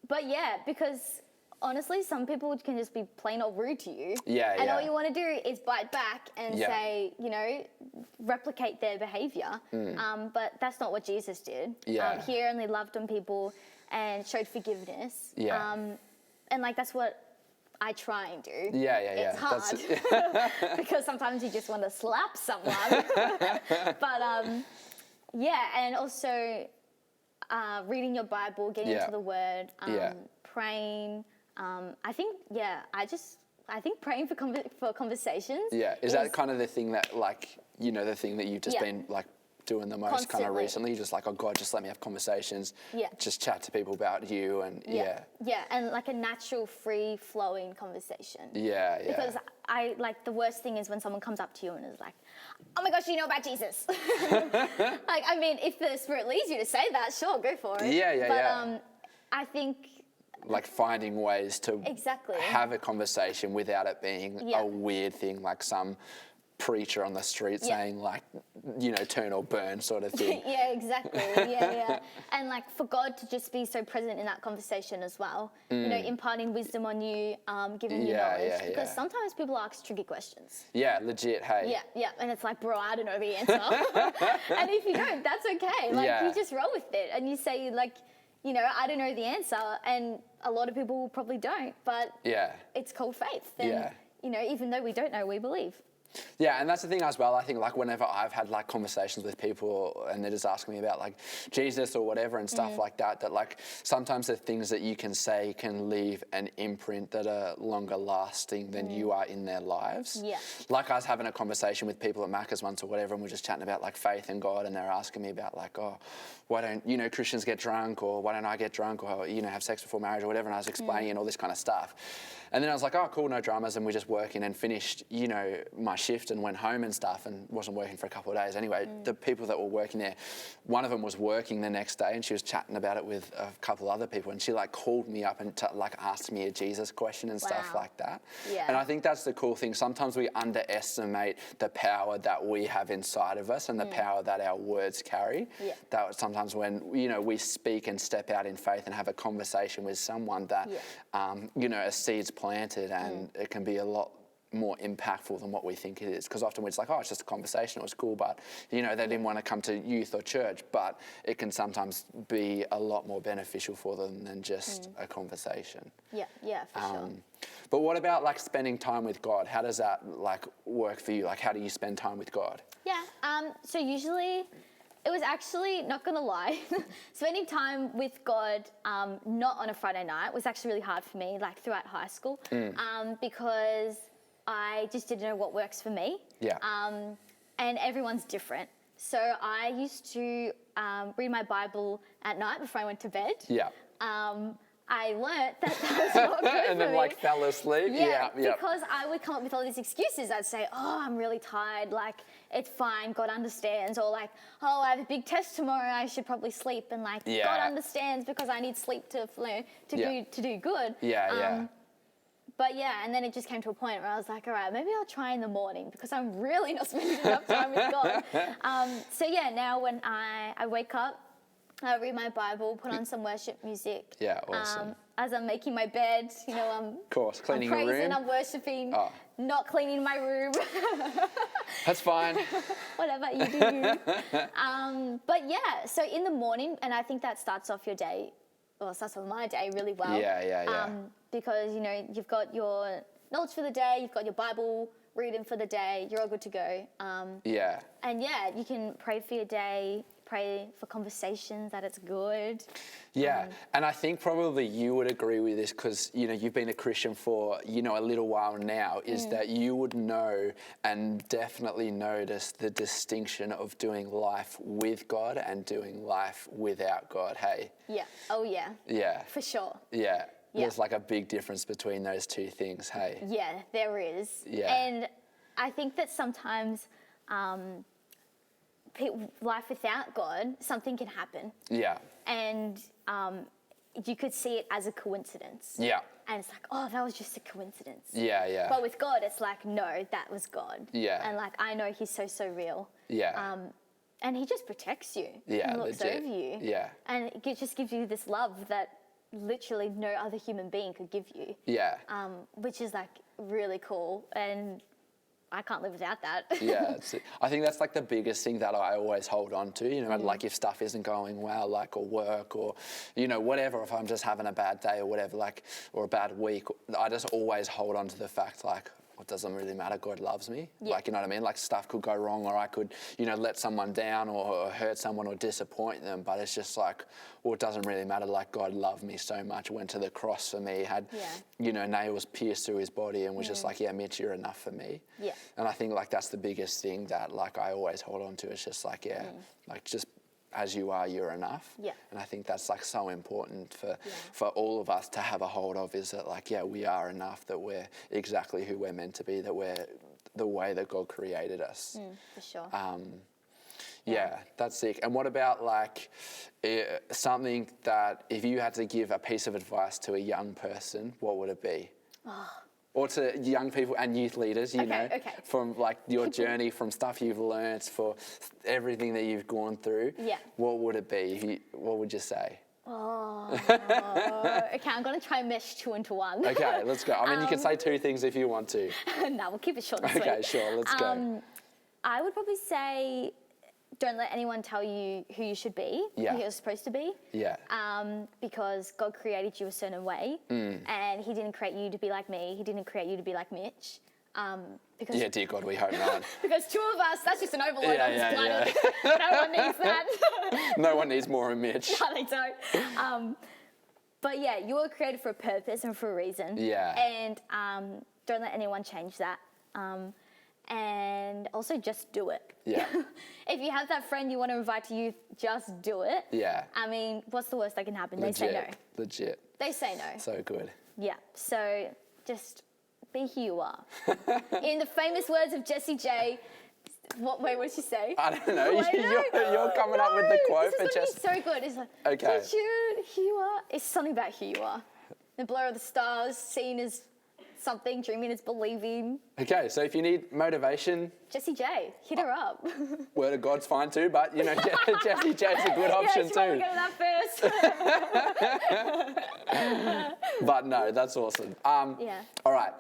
But yeah, because honestly, some people can just be plain old rude to you. And all you want to do is bite back and say, replicate their behaviour. But that's not what Jesus did. He only loved on people and showed forgiveness. And that's what I try and do. It's hard because sometimes you just want to slap someone. But and also reading your Bible, getting into the Word, praying. I think praying for conversations. Yeah, is that kind of the thing that the thing that you've just been doing the most constantly. Kind of recently? Just oh God, just let me have conversations. Just chat to people about you and and a natural, free flowing conversation. Because I the worst thing is when someone comes up to you and is like, oh my gosh, you know about Jesus. If the Spirit leads you to say that, sure, go for it. But I think finding ways to have a conversation without it being a weird thing, like some preacher on the street saying turn or burn sort of thing. Exactly. And for God to just be so present in that conversation as well, imparting wisdom on you, giving you knowledge, because sometimes people ask tricky questions. Yeah, legit, hey. And it's bro, I don't know the answer. And if you don't, that's okay. You just roll with it and you say I don't know the answer, and a lot of people probably don't, but it's called faith. And, even though we don't know, we believe. Yeah, and that's the thing as well. I think whenever I've had conversations with people and they're just asking me about Jesus or whatever and stuff like that sometimes the things that you can say can leave an imprint that are longer lasting than you are in their lives. I was having a conversation with people at Macca's once or whatever, and we're just chatting about faith and God, and they're asking me about why don't Christians get drunk, or why don't I get drunk, or have sex before marriage or whatever, and I was explaining all this kind of stuff. And then I was like, oh, cool, no dramas, and we're just working, and finished, my shift and went home and stuff, and wasn't working for a couple of days. Anyway, the people that were working there, one of them was working the next day, and she was chatting about it with a couple other people, and she called me up and asked me a Jesus question and stuff like that. And I think that's the cool thing. Sometimes we underestimate the power that we have inside of us and the power that our words carry. That sometimes when, we speak and step out in faith and have a conversation with someone that, a seed's planted, and it can be a lot more impactful than what we think it is, because often we're just oh, it's just a conversation, it was cool, but they didn't want to come to youth or church, but it can sometimes be a lot more beneficial for them than just a conversation. For sure. But what about spending time with God? How does that work for you? How do you spend time with God? So usually it was actually, not gonna lie, spending time with God not on a Friday night was actually really hard for me throughout high school, because I just didn't know what works for me. And everyone's different. So I used to read my Bible at night before I went to bed. I learnt that was not good And then for me. fell asleep. Yeah, Yeah. because I would come up with all these excuses. I'd say, oh, I'm really tired, like, it's fine, God understands. Or like, oh, I have a big test tomorrow, I should probably sleep. And like, God understands because I need sleep to do good. Yeah. But yeah, and then it just came to a point where I was like, all right, maybe I'll try in the morning because I'm really not spending enough time with God. So yeah, now when I wake up, I read my Bible, put on some worship music. Yeah, awesome. As I'm making my bed, I'm of course, cleaning I'm your praising, room. I'm worshiping, not cleaning my room. That's fine. Whatever, you do you. But yeah, so in the morning, and I think that starts off your day, well, it starts off my day really well. Yeah. Because, you've got your knowledge for the day, you've got your Bible reading for the day, you're all good to go. And yeah, you can pray for your day, pray for conversations that it's good. Yeah, and I think probably you would agree with this because, you've been a Christian for, a little while now, is that you would know and definitely notice the distinction of doing life with God and doing life without God, hey? Yeah, oh yeah. Yeah. For sure. Yeah. There's like a big difference between those two things, hey? Yeah, there is. Yeah. And I think that sometimes life without God, something can happen. Yeah. And you could see it as a coincidence. Yeah. And it's like, oh, that was just a coincidence. Yeah. But with God, it's like, no, that was God. Yeah. And like, I know He's so real. Yeah. And He just protects you. Yeah, and looks legit. over you. Yeah. And it just gives you this love that literally no other human being could give you. Yeah. Which is like really cool. And I can't live without that. Yeah, I think that's like the biggest thing that I always hold on to, like if stuff isn't going well, like, or work or, whatever, if I'm just having a bad day or whatever, like, or a bad week, I just always hold on to the fact, like, it doesn't really matter, God loves me. Yeah. Like, you know what I mean? Like, stuff could go wrong or I could, let someone down or hurt someone or disappoint them, but it's just like, well, it doesn't really matter. Like, God loved me so much, went to the cross for me, had, nails pierced through His body and was just like, yeah, Mitch, you're enough for me. Yeah. And I think, like, that's the biggest thing that, like, I always hold on to. It's just like, like, just as you are, you're enough. Yeah. And I think that's like so important for all of us to have a hold of, is that like, yeah, we are enough, that we're exactly who we're meant to be, that we're the way that God created us. For sure. Yeah, that's sick. And what about like something that if you had to give a piece of advice to a young person, what would it be? Or to young people and youth leaders, from like your journey, from stuff you've learnt, for everything that you've gone through. Yeah. What would it be? What would you say? Okay, I'm going to try and mesh two into one. Okay, let's go. I mean, you can say two things if you want to. No, we'll keep it short and sweet. Okay, sure, let's go. I would probably say, don't let anyone tell you who you should be, who you're supposed to be. Yeah. Because God created you a certain way, and He didn't create you to be like me. He didn't create you to be like Mitch. Because Yeah, dear God, we hope not. because two of us, that's just an overload on this planet. No one needs that. No one needs more of Mitch. No, they don't. But yeah, you were created for a purpose and for a reason. Yeah. And don't let anyone change that. And also just do it. Yeah. If you have that friend you want to invite to youth, just do it. Yeah. I mean, what's the worst that can happen? They say no. Legit. They say no. So good. Yeah. So just be who you are. In the famous words of Jessie J, what did she say? I don't know. Oh, You're coming up with the quote this for is so good. It's like, Okay. did you who you are? It's something about who you are. The blur of the stars, seen as something, dreaming is believing. Okay, so if you need motivation, Jessie J, hit her up. Word of God's fine too, but Jessie J's a good option yeah, too. Go to that first. But no, that's awesome. Yeah. All right.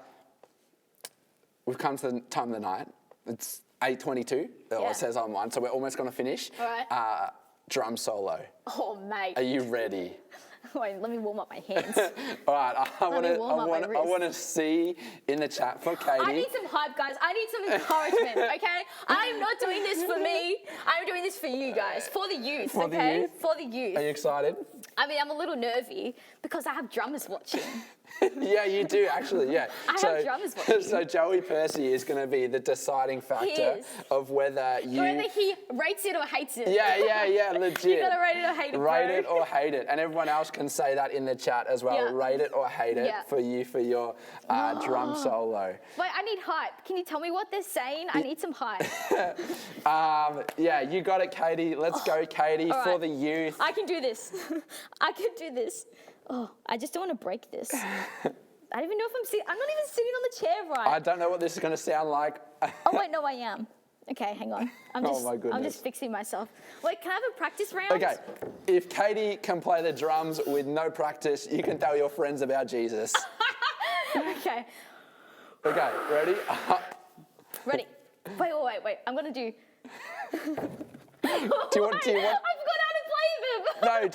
We've come to the time of the night. It's 8:22. Yeah. It says on mine, so we're almost going to finish. All right. Drum solo. Oh, mate. Are you ready? Wait, let me warm up my hands. All right. I warm up my want to see in the chat for Katie. I need some hype, guys. I need some encouragement, okay? I'm not doing this for me. I'm doing this for you guys, for the youth, For the okay? youth? For the youth. Are you excited? I mean, I'm a little nervy because I have drummers watching. Yeah, you do actually. Yeah. I have drummer's voice. So Joey Percy is going to be the deciding factor is. of whether you. Whether he rates it or hates it. Yeah, legit. You gotta rate it or hate it, Rate bro. it or hate it, and everyone else can say that in the chat as well. Yeah. Rate it or hate it Yeah. for you for your drum solo. Wait, I need hype. Can you tell me what they're saying? I need some hype. Yeah, you got it, Katie. Let's go, Katie, all for right. the youth. I can do this. I can do this. Oh, I just don't want to break this. I don't even know if I'm sitting. I'm not even sitting on the chair right. I don't know what this is going to sound like. Oh wait, no, I am. Okay, hang on. I'm Oh just, my goodness. I'm just fixing myself. Wait, can I have a practice round? Okay, if Katie can play the drums with no practice, you can tell your friends about Jesus. Okay. Okay, ready? Ready? Wait. I'm gonna do. Do you want? I forgot how to play them. No,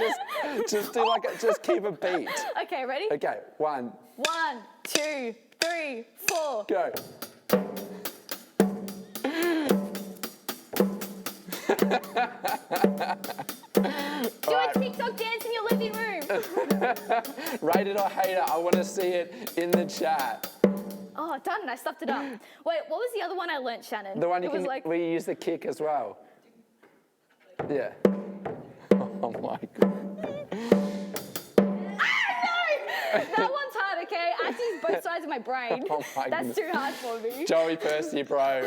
just do like just keep a beat. Okay, ready? Okay, 1, 1, 2, 3, 4. go. Do a TikTok dance in your living room. Rate it or hate it. I want to see it in the chat. Oh, done. I stuffed it up. Wait, what was the other one I learnt, Shannon? The one you it can. was like, We use the kick as well. Yeah. Oh my god. that one's hard, okay? I have to use both sides of my brain. Oh my That's goodness. too hard for me. Joey Percy, bro,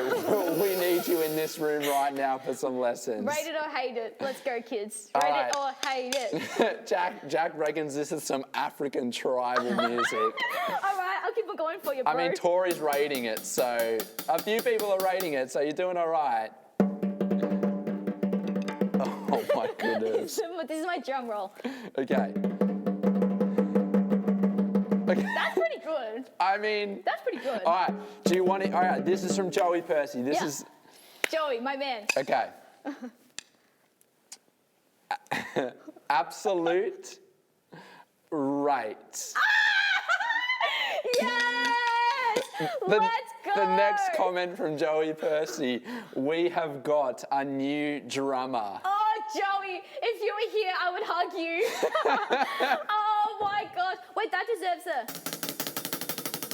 we need you in this room right now for some lessons. Rate it or hate it. Let's go, kids. All Rate right. it or hate it. Jack reckons this is some African tribal music. All right, I'll keep on going for you, bro. I mean, Tori's rating it, so a few people are rating it, so you're doing all right. Oh my goodness. This is my drum roll. Okay. Okay. That's pretty good. I mean. That's pretty good. All right. Do you want it? All right. This is from Joey Percy. This Yeah. is. Joey, my man. Okay. Absolute rate. Yes! Let's go! The next comment from Joey Percy. We have got a new drummer. Oh, Joey, if you were here, I would hug you. Oh my gosh. Wait, that deserves a...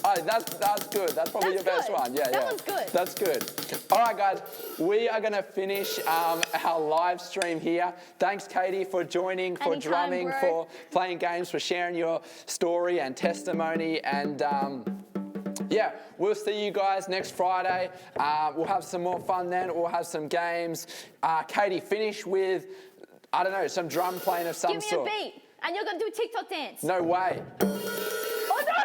Oh, that's good. That's probably That's your best good. one. Yeah, That one's good. That's good. All right, guys, we are going to finish our live stream here. Thanks, Katie, for joining, for Anytime, drumming, bro. for playing games, for sharing your story and testimony. And yeah, we'll see you guys next Friday. We'll have some more fun then. We'll have some games. Katie, finish with, I don't know, some drum playing of some Give me sort. a beat, and you're going to do a TikTok dance. No way. Oh, no!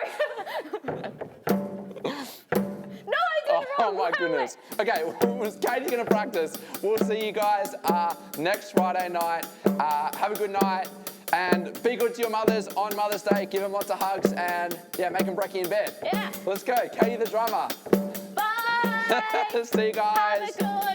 No, I did it Oh wrong. my goodness. Okay, Katie's gonna practice. We'll see you guys next Friday night. Have a good night and be good to your mothers on Mother's Day. Give them lots of hugs and yeah, make them brekkie in bed. Yeah. Let's go. Katie the drummer. Bye! See you guys. Have a good